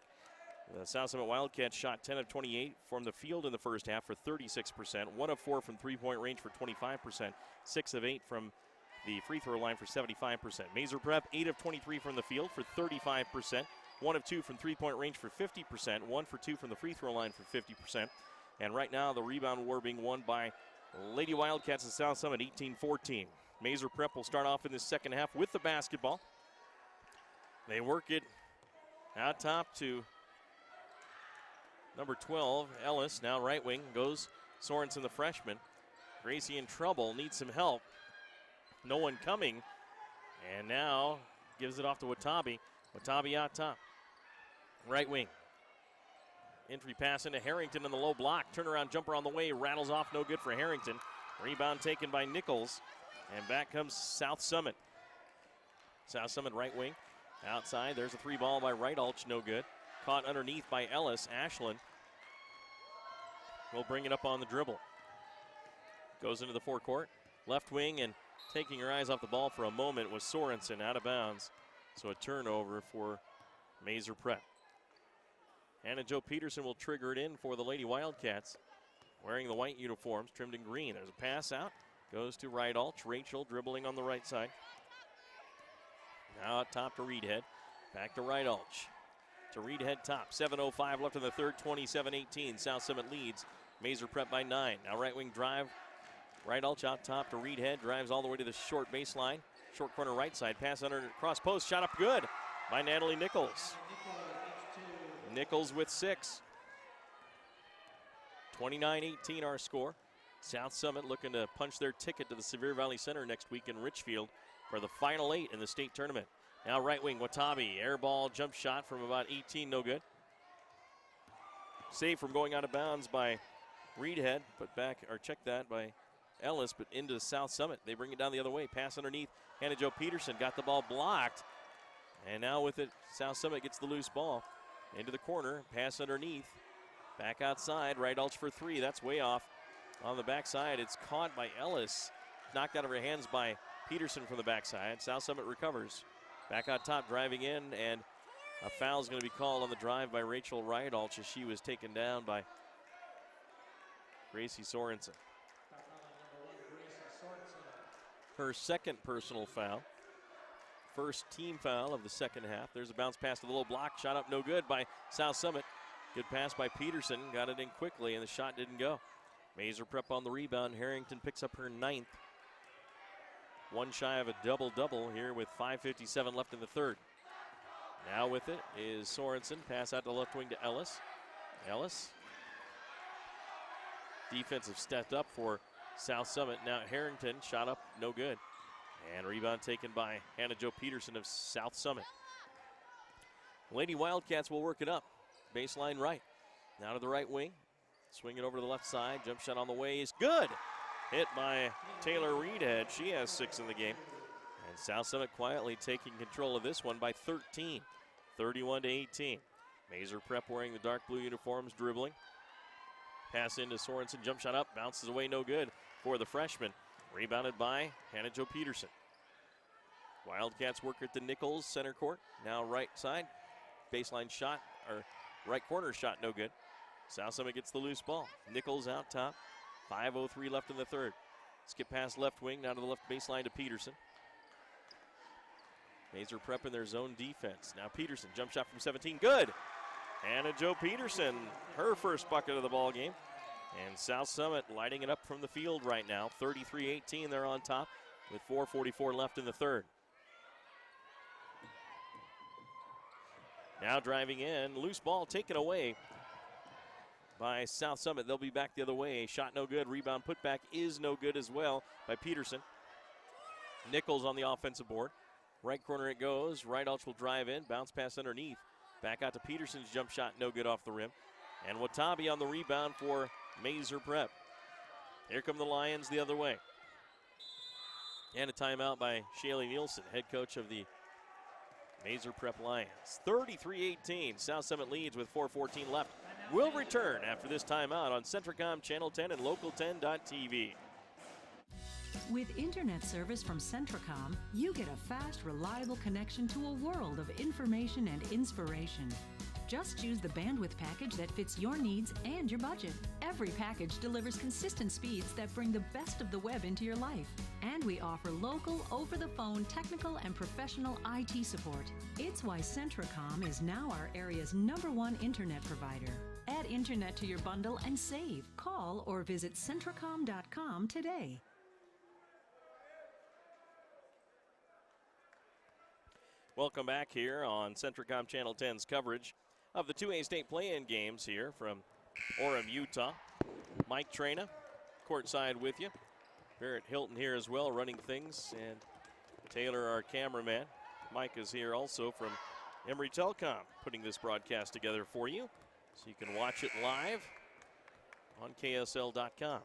The South Summit Wildcats shot 10 of 28 from the field in the first half for 36%, 1 of 4 from three-point range for 25%, 6 of 8 from the free throw line for 75%. Maeser Prep, 8 of 23 from the field for 35%, 1 of 2 from three-point range for 50%, 1 for 2 from the free throw line for 50%. And right now the rebound war being won by Lady Wildcats of South Summit, 18-14. Maeser Prep will start off in the second half with the basketball. They work it out top to number 12, Ellis, now right wing, goes Sorensen, the freshman. Gracie in trouble, needs some help. No one coming, and now gives it off to Watabe. Watabe out top, right wing. Entry pass into Harrington on the low block. Turnaround jumper on the way, rattles off, no good for Harrington. Rebound taken by Nichols, and back comes South Summit. South Summit right wing, outside. There's a 3 ball by Rydalch, no good. Caught underneath by Ellis. Ashlyn will bring it up on the dribble. Goes into the forecourt. Left wing, and taking her eyes off the ball for a moment was Sorensen, out of bounds. So a turnover for Maeser Prep. Hannah Jo Peterson will trigger it in for the Lady Wildcats, wearing the white uniforms, trimmed in green. There's a pass out. Goes to Rydalch. Rachel dribbling on the right side. Now up top to Reedhead. Back to Rydalch. To Reedhead top. 7:05 left in the third, 27-18. South Summit leads. Maeser Prep by 9. Now right wing drive. Rydalch out top to Reedhead. Drives all the way to the short baseline. Short corner right side. Pass under cross post. Shot up good by Natalie Nichols. Nichols with 6. 29-18 our score. South Summit looking to punch their ticket to the Sevier Valley Center next week in Richfield for the final 8 in the state tournament. Now right wing, Watabe, air ball, jump shot from about 18, no good. Save from going out of bounds by Reedhead, but back, or check that by Ellis, but into South Summit. They bring it down the other way, pass underneath. Hannah Jo Peterson got the ball blocked, and now with it, South Summit gets the loose ball. Into the corner, pass underneath. Back outside, Rydalch for 3, that's way off. On the backside, it's caught by Ellis. Knocked out of her hands by Peterson from the backside. South Summit recovers. Back out top, driving in, and a foul is going to be called on the drive by Rachel Rydalch as she was taken down by Gracie Sorensen. Her second personal foul. First team foul of the second half. There's a bounce pass to the low block. Shot up no good by South Summit. Good pass by Peterson. Got it in quickly, and the shot didn't go. Maeser Prep on the rebound. Harrington picks up her 9th. One shy of a double-double here with 5:57 left in the third. Now with it is Sorensen. Pass out to the left wing to Ellis. Ellis. Defensive stepped up for South Summit. Now Harrington shot up, no good. And rebound taken by Hannah Jo Peterson of South Summit. Lady Wildcats will work it up. Baseline right. Now to the right wing. Swing it over to the left side. Jump shot on the way is good. Hit by Taylor Reedhead. She has 6 in the game. And South Summit quietly taking control of this one by 13. 31-18. Maeser Prep wearing the dark blue uniforms, dribbling. Pass into Sorensen. Jump shot up. Bounces away, no good for the freshman. Rebounded by Hannah Jo Peterson. Wildcats work at the Nichols center court. Now right side. Baseline shot, or right corner shot, no good. South Summit gets the loose ball. Nichols out top. 5:03 left in the third. Skip past left wing, down to the left baseline to Peterson. Maeser Prep in their zone defense. Now Peterson, jump shot from 17, good. Hannah Jo Peterson, her first bucket of the ball game. And South Summit lighting it up from the field right now. 33-18, they're on top with 4:44 left in the third. Now driving in, loose ball taken away by South Summit. They'll be back the other way. Shot no good, rebound putback is no good as well by Peterson. Nichols on the offensive board. Right corner it goes. Right Ulch will drive in. Bounce pass underneath. Back out to Peterson's jump shot. No good off the rim. And Watabe on the rebound for Maeser Prep. Here come the Lions the other way. And a timeout by Shaylee Nielsen, head coach of the Maeser Prep Lions. 33-18. South Summit leads with 4:14 left. We'll return after this timeout on Centricom Channel 10 and Local10.tv. With internet service from Centricom, you get a fast, reliable connection to a world of information and inspiration. Just choose the bandwidth package that fits your needs and your budget. Every package delivers consistent speeds that bring the best of the web into your life. And we offer local, over-the-phone, technical, and professional IT support. It's why Centricom is now our area's #1 internet provider. Add internet to your bundle and save. Call or visit Centricom.com today. Welcome back here on Centricom Channel 10's coverage of the 2A state play-in games here from Orem, Utah. Mike Trena, courtside with you. Barrett Hilton here as well, running things, and Taylor, our cameraman. Mike is here also from Emory Telecom, putting this broadcast together for you, so you can watch it live on KSL.com.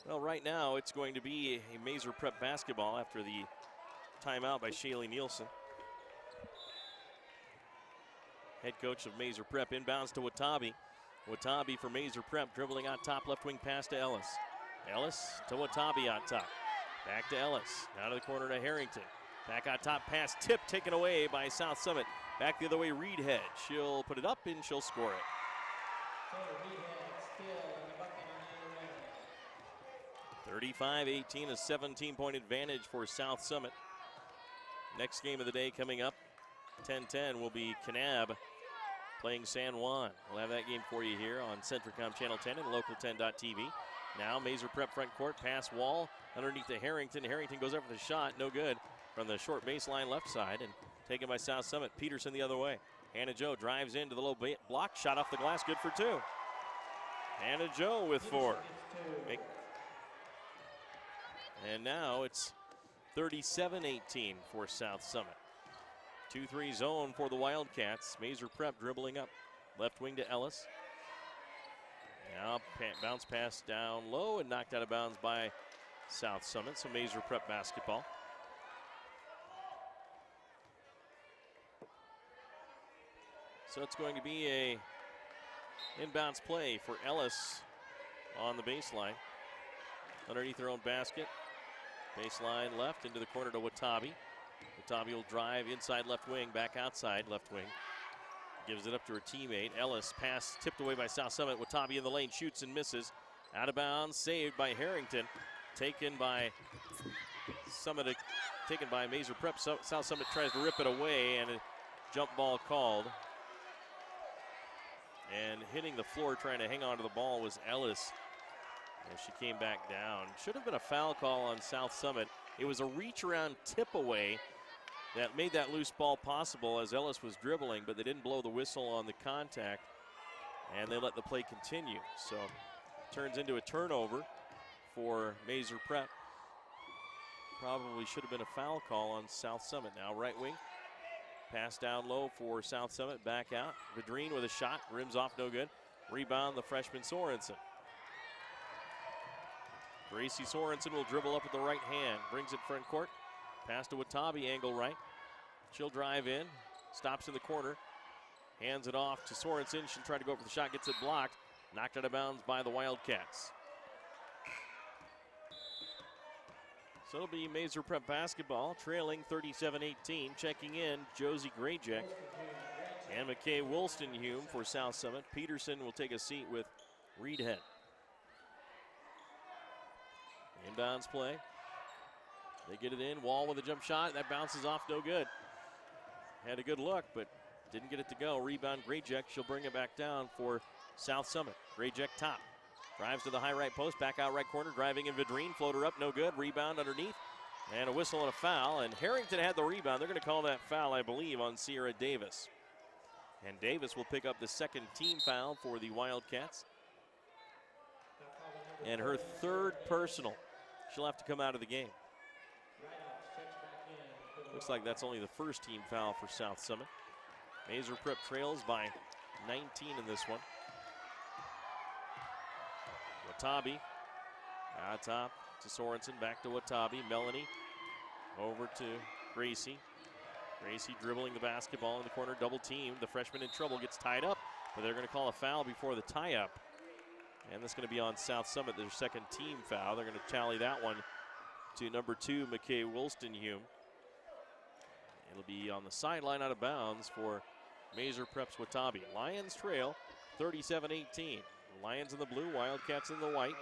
Well, right now it's going to be a Maeser Prep basketball after the timeout by Shaylee Nielsen. Head coach of Maeser Prep inbounds to Watabe. Watabe for Maeser Prep, dribbling on top, left wing pass to Ellis. Ellis to Watabe on top. Back to Ellis. Now to the corner to Harrington. Back on top, pass tip taken away by South Summit. Back the other way, Reedhead. She'll put it up and she'll score it. 35-18, a 17-point advantage for South Summit. Next game of the day coming up, 10-10, will be Kanab playing San Juan. We'll have that game for you here on Centricom Channel 10 and Local10.tv. Now Maeser Prep front court, pass wall underneath to Harrington. Harrington goes up for the shot, no good from the short baseline left side, and taken by South Summit. Peterson the other way. Hannah Joe drives into the low block, shot off the glass, good for 2. Hannah Joe with 4. And now it's 37-18 for South Summit. 2-3 zone for the Wildcats. Maeser Prep dribbling up. Left wing to Ellis. Now bounce pass down low and knocked out of bounds by South Summit. So Maeser Prep basketball. So it's going to be a inbounds play for Ellis on the baseline. Underneath their own basket. Baseline left into the corner to Watabe. Watabe will drive inside left wing, back outside left wing. Gives it up to her teammate. Ellis, pass tipped away by South Summit. Watabe in the lane, shoots and misses. Out of bounds, saved by Harrington. Taken by Maeser Prep. South Summit tries to rip it away, and a jump ball called. And hitting the floor trying to hang on to the ball was Ellis. And she came back down. Should have been a foul call on South Summit. It was a reach around tip away that made that loose ball possible as Ellis was dribbling, but they didn't blow the whistle on the contact, and they let the play continue. So turns into a turnover for Maeser Prep. Probably should have been a foul call on South Summit. Now right wing, pass down low for South Summit, back out. Vidrine with a shot, rims off, no good. Rebound the freshman Sorensen. Gracie Sorensen will dribble up with the right hand, brings it front court. Pass to Watabe, angle right. She'll drive in, stops in the corner, hands it off to Sorensen. She'll try to go for the shot, gets it blocked. Knocked out of bounds by the Wildcats. So it'll be Maeser Prep basketball, trailing 37-18. Checking in, Josie Grayjack and McKay Woolstenhume for South Summit. Peterson will take a seat with Reedhead. Inbounds play. They get it in. Wall with a jump shot. That bounces off, no good. Had a good look, but didn't get it to go. Rebound, Grayjack. She'll bring it back down for South Summit. Grayjack top. Drives to the high right post. Back out right corner. Driving in Vidrine. Floater up, no good. Rebound underneath. And a whistle and a foul. And Harrington had the rebound. They're going to call that foul, I believe, on Sierra Davis. And Davis will pick up the second team foul for the Wildcats. And her third personal. She'll have to come out of the game. Looks like that's only the first team foul for South Summit. Maeser Prep trails by 19 in this one. Watabe out top to Sorensen, back to Watabe. Melanie over to Gracie. Gracie dribbling the basketball in the corner, double team. The freshman in trouble, gets tied up, but they're going to call a foul before the tie-up. And that's going to be on South Summit, their second team foul. They're going to tally that one to number 2, McKay Wilstonhume. It'll be on the sideline out of bounds for Maeser Prep's Watabe. Lions trail 37-18. Lions in the blue, Wildcats in the white.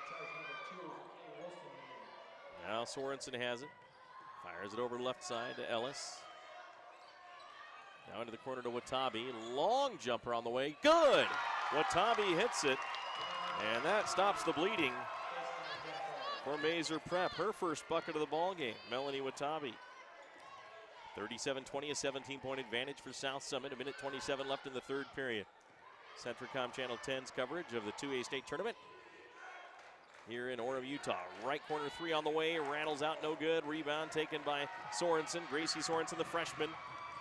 Now Sorensen has it. Fires it over left side to Ellis. Now into the corner to Watabe. Long jumper on the way. Good! Watabe hits it. And that stops the bleeding for Maeser Prep. Her first bucket of the ball game. Melanie Watabe. 37-20, a 17-point advantage for South Summit. 1:27 left in the third period. Centricom Channel 10's coverage of the 2A state tournament here in Orem, Utah. Right corner three on the way, rattles out, no good. Rebound taken by Sorensen. Gracie Sorensen, the freshman,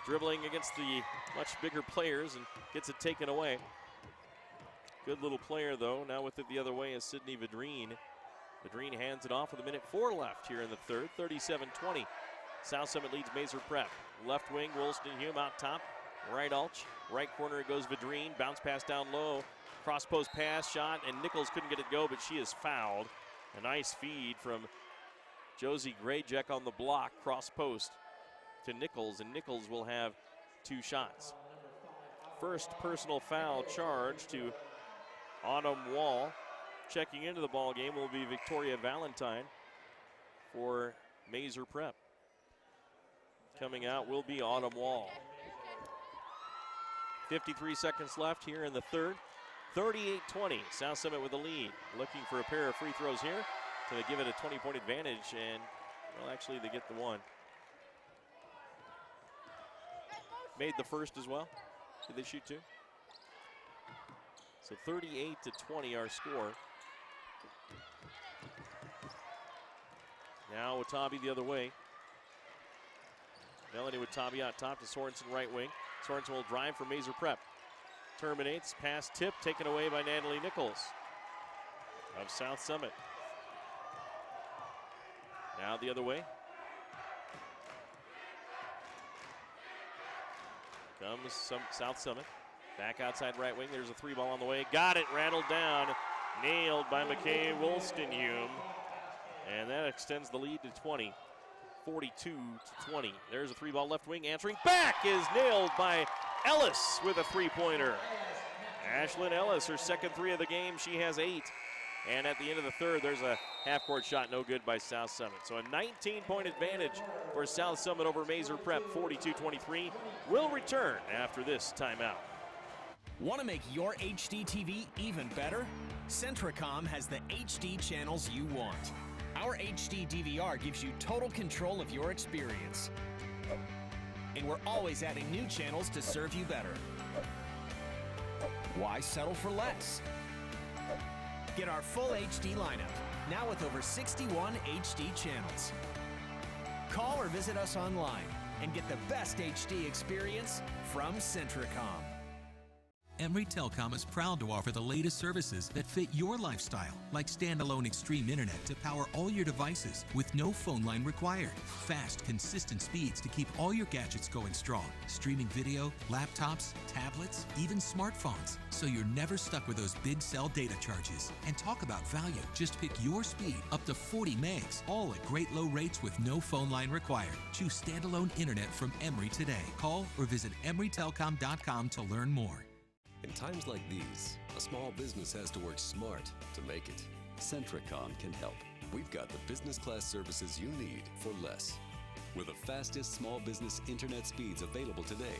dribbling against the much bigger players and gets it taken away. Good little player though. Now with it the other way is Sydney Vidrine. Vidrine hands it off with 1:04 left here in the third. 37-20. South Summit leads Maeser Prep. Left wing, Wilstonhume out top. Right Ulch. Right corner it goes Vidrine. Bounce pass down low. Cross post pass, shot, and Nichols couldn't get it go, but she is fouled. A nice feed from Josie Grayjack on the block. Cross post to Nichols, and Nichols will have 2 shots. First personal foul charge to Autumn Wall. Checking into the ball game will be Victoria Valentine for Maeser Prep. Coming out will be Autumn Wall. 53 seconds left here in the third. 38-20, South Summit with the lead. Looking for a pair of free throws here to give it a 20-point advantage, and, well, actually they get the one. Made the first as well. Did they shoot 2? So 38-20 our score. Now Watabe the other way. Melanie Watabe out top to Sorensen right wing. Sorensen will drive for Maeser Prep. Terminates, pass tip taken away by Natalie Nichols of South Summit. Now the other way. Comes South Summit. Back outside right wing. There's a 3-ball on the way. Got it, rattled down. Nailed by McKay Wilstonhume. And that extends the lead to 20. 42-20. There's a 3-ball left wing. Answering back is nailed by Ellis with a 3-pointer. Ashlyn Ellis, her second 3 of the game. She has 8. And at the end of the third, there's a half-court shot, no good by South Summit. So a 19-point advantage for South Summit over Maeser Prep, 42-23. Will return after this timeout. Want to make your HD TV even better? Centricom has the HD channels you want. Our HD DVR gives you total control of your experience. And we're always adding new channels to serve you better. Why settle for less? Get our full HD lineup, now with over 61 HD channels. Call or visit us online and get the best HD experience from Centricom. Emory Telecom is proud to offer the latest services that fit your lifestyle, like standalone extreme internet to power all your devices with no phone line required. Fast, consistent speeds to keep all your gadgets going strong. Streaming video, laptops, tablets, even smartphones. So you're never stuck with those big cell data charges. And talk about value. Just pick your speed up to 40 megs, all at great low rates with no phone line required. Choose standalone internet from Emory today. Call or visit emorytelecom.com to learn more. In times like these, a small business has to work smart to make it. Centricom can help. We've got the business class services you need for less. With the fastest small business internet speeds available today,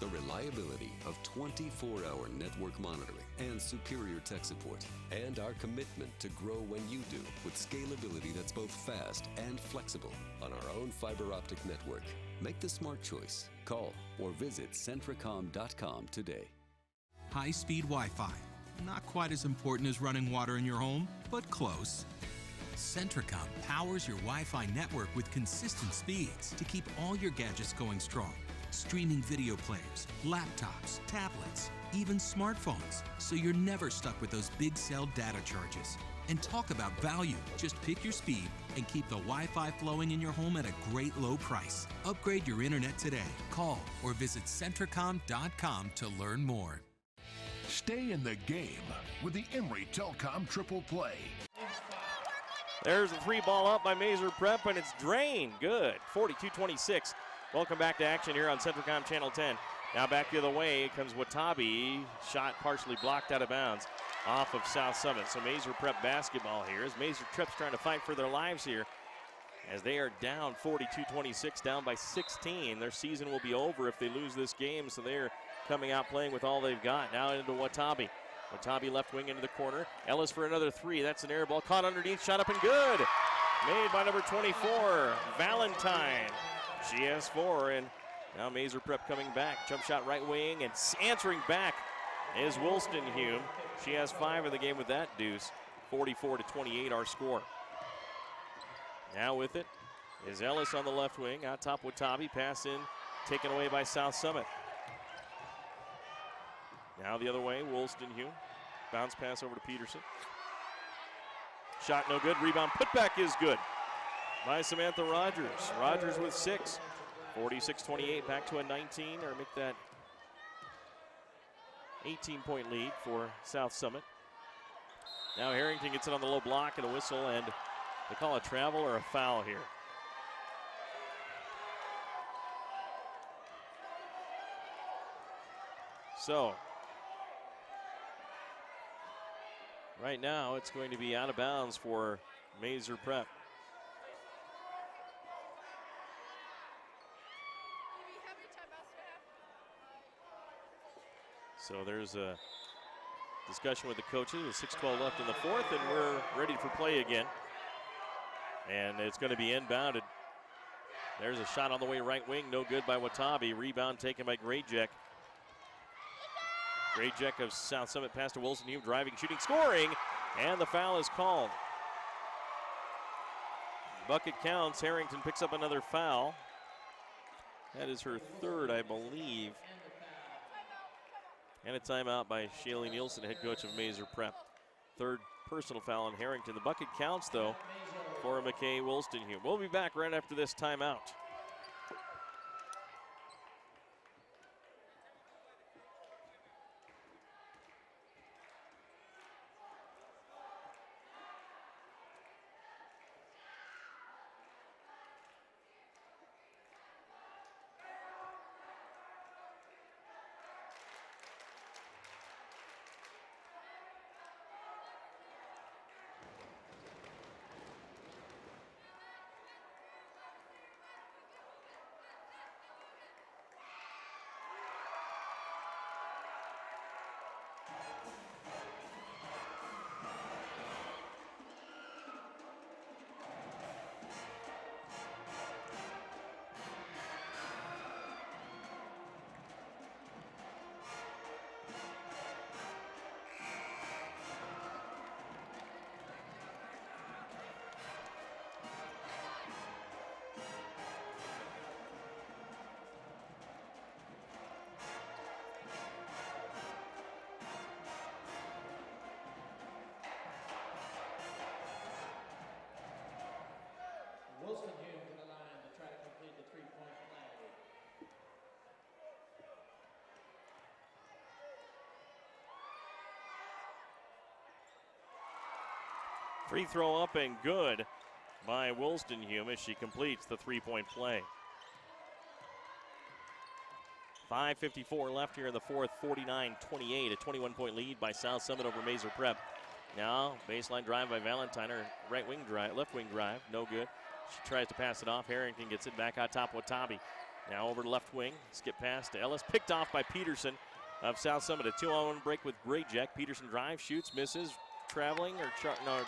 the reliability of 24-hour network monitoring and superior tech support, and our commitment to grow when you do with scalability that's both fast and flexible on our own fiber optic network. Make the smart choice. Call or visit Centricom.com today. High-speed Wi-Fi. Not quite as important as running water in your home, but close. Centricom powers your Wi-Fi network with consistent speeds to keep all your gadgets going strong. Streaming video players, laptops, tablets, even smartphones, so you're never stuck with those big cell data charges. And talk about value. Just pick your speed and keep the Wi-Fi flowing in your home at a great low price. Upgrade your internet today. Call or visit Centricom.com to learn more. Stay in the game with the Emory Telecom Triple Play. There's the 3-ball up by Maeser Prep, and it's drained. Good. 42-26. Welcome back to action here on Centricom Channel 10. Now back the other way comes Watabe. Shot partially blocked out of bounds off of South Summit. So Maeser Prep basketball here as Maeser Prep's trying to fight for their lives here as they are down 42-26, down by 16. Their season will be over if they lose this game, so they're coming out playing with all they've got. Now into Watabe. Watabe left wing into the corner. Ellis for another three. That's an air ball. Caught underneath. Shot up and good. Made by number 24, Valentine. She has 4, and now Maeser Prep coming back. Jump shot right wing, and answering back is Wollstonhume. She has 5 in the game with that deuce. 44-28 our score. Now with it is Ellis on the left wing. Out top Watabe. Pass in. Taken away by South Summit. Now the other way, Wollstonhume. Bounce pass over to Peterson. Shot no good. Rebound putback is good by Samantha Rogers. Rogers with 6. 46-28, back to a 19, or make that 18-point lead for South Summit. Now Harrington gets it on the low block and a whistle, and they call a travel or a foul here. So, right now it's going to be out of bounds for Maeser Prep. So there's a discussion with the coaches. With 6:12 left in the fourth, and we're ready for play again. And it's going to be inbounded. There's a shot on the way right wing, no good by Watabe. Rebound taken by Grayjack. Grayjack of South Summit pass to Wollstonhume, driving, shooting, scoring, and the foul is called. Bucket counts. Harrington picks up another foul. That is her 3rd, I believe. And a timeout by Shaylee Nielsen, head coach of Maeser Prep. 3rd personal foul on Harrington. The bucket counts, though, for McKay Wollstonhume. We'll be back right after this timeout. Wollstonhume to the line to try to complete the three-point play. Free throw up and good by Wollstonhume as she completes the 3-point play. 5:54 left here in the fourth, 49-28, a 21-point lead by South Summit over Maeser Prep. Now, baseline drive by Valentine, or right wing drive, left wing drive, no good. She tries to pass it off. Harrington gets it back out top. Watabe now over to left wing. Skip pass to Ellis. Picked off by Peterson of South Summit. A 2-on-1 break with Grayjack. Peterson drives, shoots, misses. Traveling or no,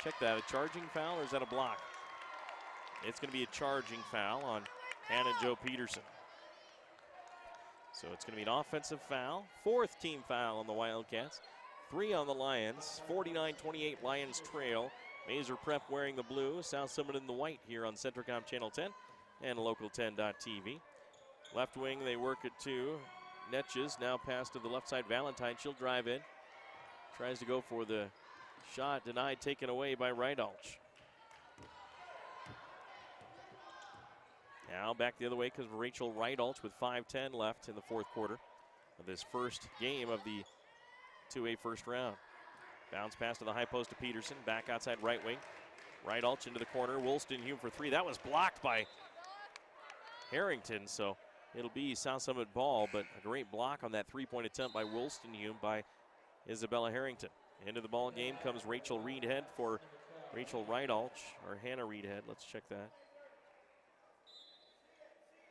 check that. A charging foul or is that a block? It's going to be a charging foul on Hannah Jo Peterson. So it's going to be an offensive foul. 4th team foul on the Wildcats. 3 on the Lions. 49-28 Lions trail Maeser Prep wearing the blue, South Summit in the white here on Centricom Channel 10 and Local10.tv. Left wing, they work it to Netches, now pass to the left side. Valentine, she'll drive in. Tries to go for the shot, denied, taken away by Rydalch. Now back the other way because Rachel Rydalch with 5:10 left in the fourth quarter of this first game of the 2A first round. Bounce pass to the high post to Peterson, back outside right wing. Rydalch into the corner, Woolston Hume for three. That was blocked by Harrington, so it'll be South Summit ball, but a great block on that three-point attempt by Woolston Hume by Isabella Harrington. Into the ball game comes Rachel Reedhead for Rachel Rydalch, or Hannah Reedhead, let's check that.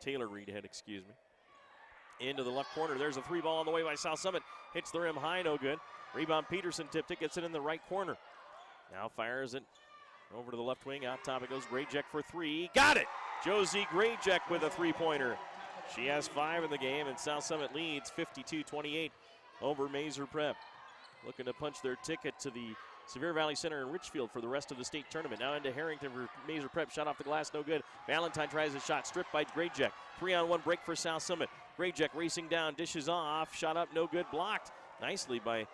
Taylor Reedhead, excuse me. Into the left corner, there's a three ball on the way by South Summit. Hits the rim high, no good. Rebound, Peterson tipped it, gets it in the right corner. Now fires it over to the left wing, out top it goes. Grayjack for three, got it! Josie Grayjack with a three-pointer. She has 5 in the game, and South Summit leads 52-28 over Maeser Prep. Looking to punch their ticket to the Sevier Valley Center in Richfield for the rest of the state tournament. Now into Harrington for Maeser Prep. Shot off the glass, no good. Valentine tries a shot, stripped by Grayjack. 3-on-1 break for South Summit. Grayjack racing down, dishes off. Shot up, no good. Blocked nicely by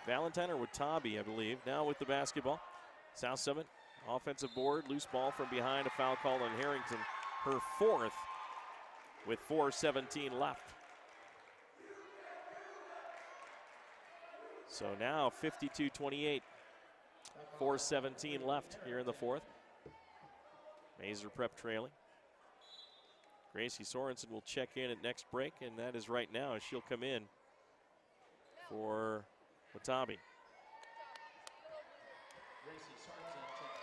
Valentine or Watabi, I believe. Now with the basketball. South Summit, offensive board, loose ball from behind. A foul call on Harrington. Her 4th with 4:17 left. So now 52-28, 4:17 left here in the fourth. Maeser Prep trailing. Gracie Sorensen will check in at next break, and that is right now as she'll come in for Watabi.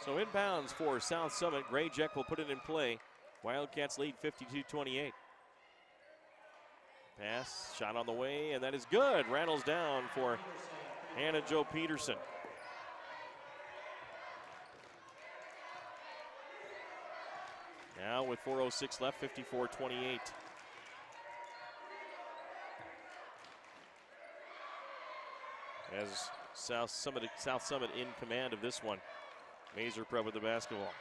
So inbounds for South Summit. Grayjack will put it in play. Wildcats lead 52-28. Pass, shot on the way, and that is good. Rattles down for Hannah Jo Peterson. Now with 4:06 left, 54-28. As South Summit in command of this one. Maeser Prep with the basketball.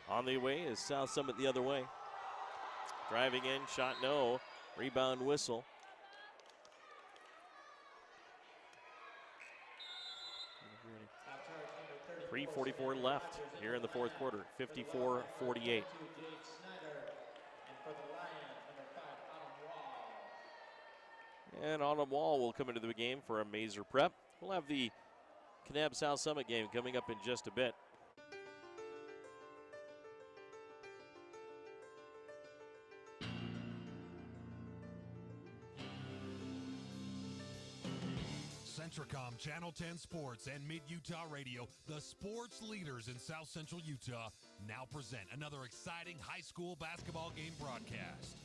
On the way is South Summit the other way. Driving in, shot no. Rebound whistle. .344 left here in the fourth quarter. 54-48. And Autumn Wall will come into the game for a Maeser Prep. We'll have the Kanab South Summit game coming up in just a bit. Centricom Channel 10 Sports and Mid-Utah Radio, the sports leaders in South Central Utah, now present another exciting high school basketball game broadcast.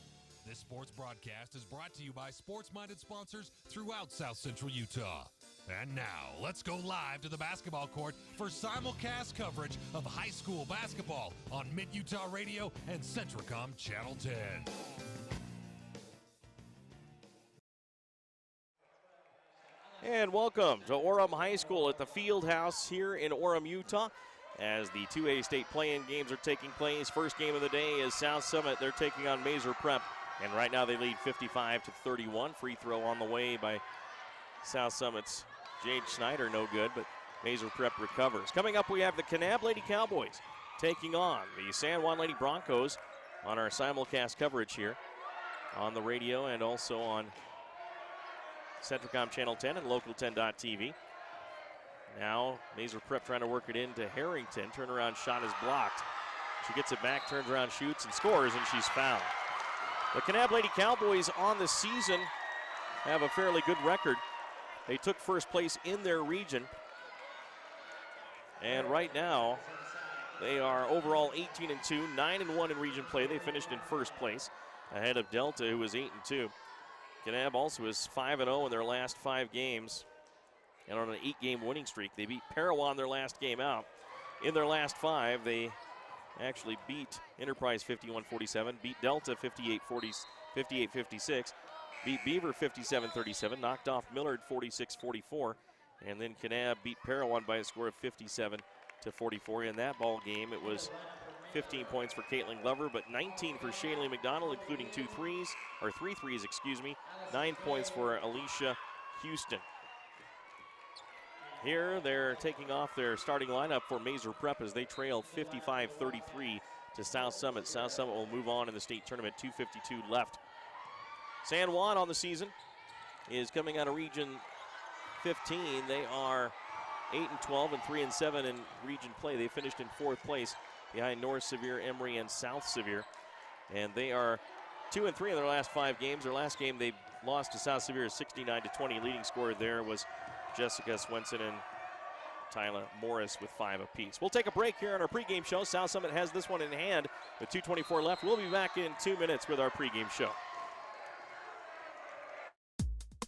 This sports broadcast is brought to you by sports-minded sponsors throughout South Central Utah. And now, let's go live to the basketball court for simulcast coverage of high school basketball on Mid-Utah Radio and Centricom Channel 10. And welcome to Orem High School at the Field House here in Orem, Utah, as the 2A state play-in games are taking place. First game of the day is South Summit. They're taking on Maeser Prep, and right now they lead 55-31. Free throw on the way by South Summit's Jade Schneider, no good, but Maeser Prep recovers. Coming up, we have the Kanab Lady Cowboys taking on the San Juan Lady Broncos on our simulcast coverage here on the radio and also on Centricom Channel 10 and Local10.tv. Now, Maeser Prep trying to work it into Harrington. Turnaround shot is blocked. She gets it back, turns around, shoots, and scores, and she's fouled. The Kanab Lady Cowboys on the season have a fairly good record. They took first place in their region. And right now, they are overall 18-2, 9-1 in region play. They finished in first place, ahead of Delta, who was 8-2. Kanab also is 5-0 in their last 5 games and on an 8-game winning streak. They beat Parawan their last game out. In their last 5, they actually beat Enterprise 51-47, beat Delta 58-56, beat Beaver 57-37, knocked off Millard 46-44, and then Kanab beat Parowan by a score of 57-44. In that ball game, it was 15 points for Caitlin Glover, but 19 for Shaylee McDonald, including 3 threes, 9 points for Alicia Houston. Here, they're taking off their starting lineup for Maeser Prep as they trail 55-33 to South Summit. South Summit will move on in the state tournament, 2:52 left. San Juan on the season is coming out of Region 15. They are 8-12 and 3-7 in region play. They finished in 4th place behind North Sevier, Emory, and South Sevier. And they are 2-3 in their last 5 games. Their last game they lost to South Sevier 69-20. Leading scorer there was Jessica Swenson and Tyler Morris with 5 apiece. We'll take a break here on our pregame show. South Summit has this one in hand with 2:24 left. We'll be back in 2 minutes with our pregame show.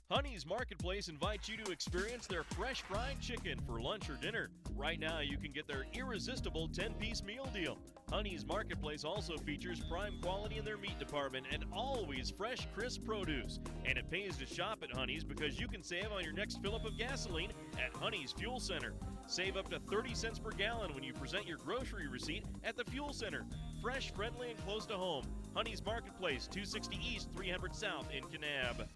Honey's Marketplace invites you to experience their fresh fried chicken for lunch or dinner. Right now, you can get their irresistible 10-piece meal deal. Honey's Marketplace also features prime quality in their meat department and always fresh, crisp produce. And it pays to shop at Honey's because you can save on your next fill-up of gasoline at Honey's Fuel Center. Save up to 30 cents per gallon when you present your grocery receipt at the Fuel Center. Fresh, friendly, and close to home. Honey's Marketplace, 260 East, 300 South in Kanab.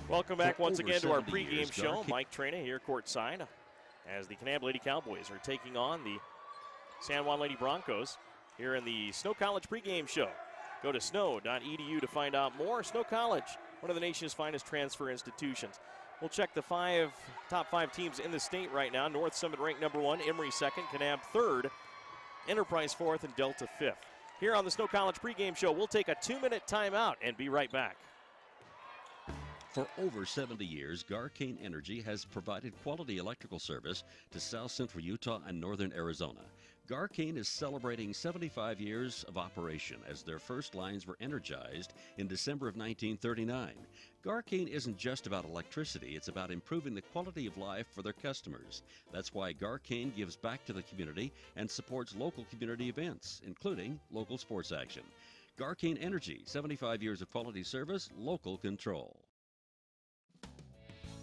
Welcome back once again to our pregame show. Mike Trena here courtside as the Kanab Lady Cowboys are taking on the San Juan Lady Broncos here in the Snow College pregame show. Go to snow.edu to find out more. Snow College, one of the nation's finest transfer institutions. We'll check the top 5 teams in the state right now. North Summit ranked number 1, Emory 2nd, Kanab 3rd, Enterprise 4th, and Delta 5th. Here on the Snow College pregame show, we'll take a 2-minute timeout and be right back. For over 70 years, Garcane Energy has provided quality electrical service to South Central Utah and Northern Arizona. Garcane is celebrating 75 years of operation as their first lines were energized in December of 1939. Garcane isn't just about electricity, it's about improving the quality of life for their customers. That's why Garcane gives back to the community and supports local community events, including local sports action. Garcane Energy, 75 years of quality service, local control.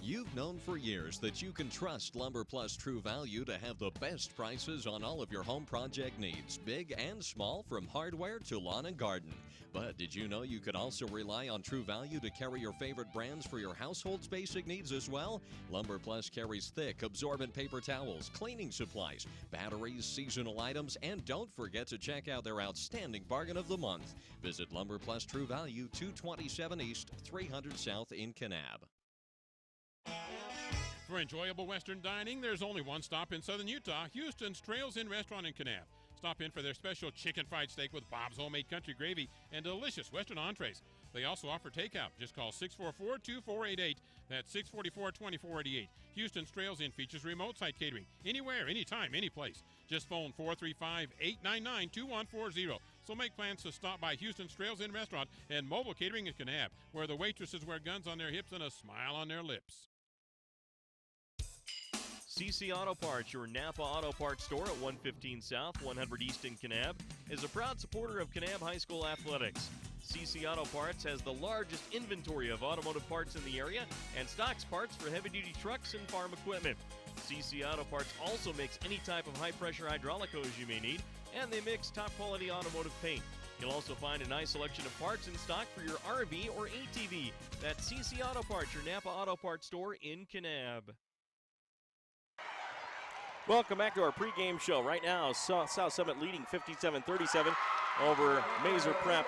You've known for years that you can trust Lumber Plus True Value to have the best prices on all of your home project needs, big and small, from hardware to lawn and garden. But did you know you could also rely on True Value to carry your favorite brands for your household's basic needs as well? Lumber Plus carries thick, absorbent paper towels, cleaning supplies, batteries, seasonal items, and don't forget to check out their outstanding bargain of the month. Visit Lumber Plus True Value, 227 East, 300 South in Kanab. For enjoyable Western dining, there's only one stop in Southern Utah, Houston's Trails Inn Restaurant in Kanab. Stop in for their special chicken fried steak with Bob's homemade country gravy and delicious Western entrees. They also offer takeout. Just call 644-2488. That's 644-2488. Houston's Trails Inn features remote site catering. Anywhere, anytime, anyplace. Just phone 435-899-2140. So make plans to stop by Houston's Trails Inn Restaurant and mobile catering in Kanab, where the waitresses wear guns on their hips and a smile on their lips. CC Auto Parts, your Napa Auto Parts store at 115 South, 100 East in Kanab, is a proud supporter of Kanab High School athletics. CC Auto Parts has the largest inventory of automotive parts in the area and stocks parts for heavy-duty trucks and farm equipment. CC Auto Parts also makes any type of high-pressure hydraulic hose you may need, and they mix top-quality automotive paint. You'll also find a nice selection of parts in stock for your RV or ATV. That's CC Auto Parts, your Napa Auto Parts store in Kanab. Welcome back to our pregame show. Right now, South Summit leading 57-37 over Maeser Prep.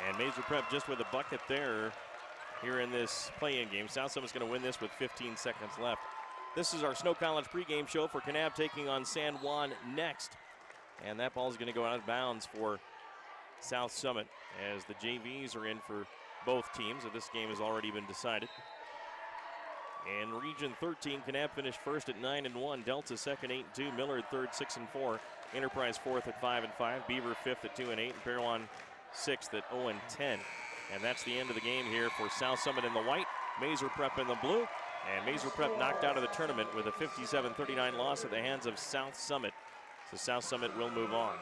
And Maeser Prep just with a bucket there here in this play-in game. South Summit's going to win this with 15 seconds left. This is our Snow College pregame show for Kanab taking on San Juan next. And that ball is going to go out of bounds for South Summit as the JVs are in for both teams. So this game has already been decided. In Region 13, Kanab finished first at 9-1, Delta second 8-2, Millard third 6-4, Enterprise fourth at 5-5, Beaver fifth at 2-8, and Parowan sixth at 0-10. And that's the end of the game here for South Summit in the white, Maeser Prep in the blue. And Maeser Prep knocked out of the tournament with a 57-39 loss at the hands of South Summit. So South Summit will move on.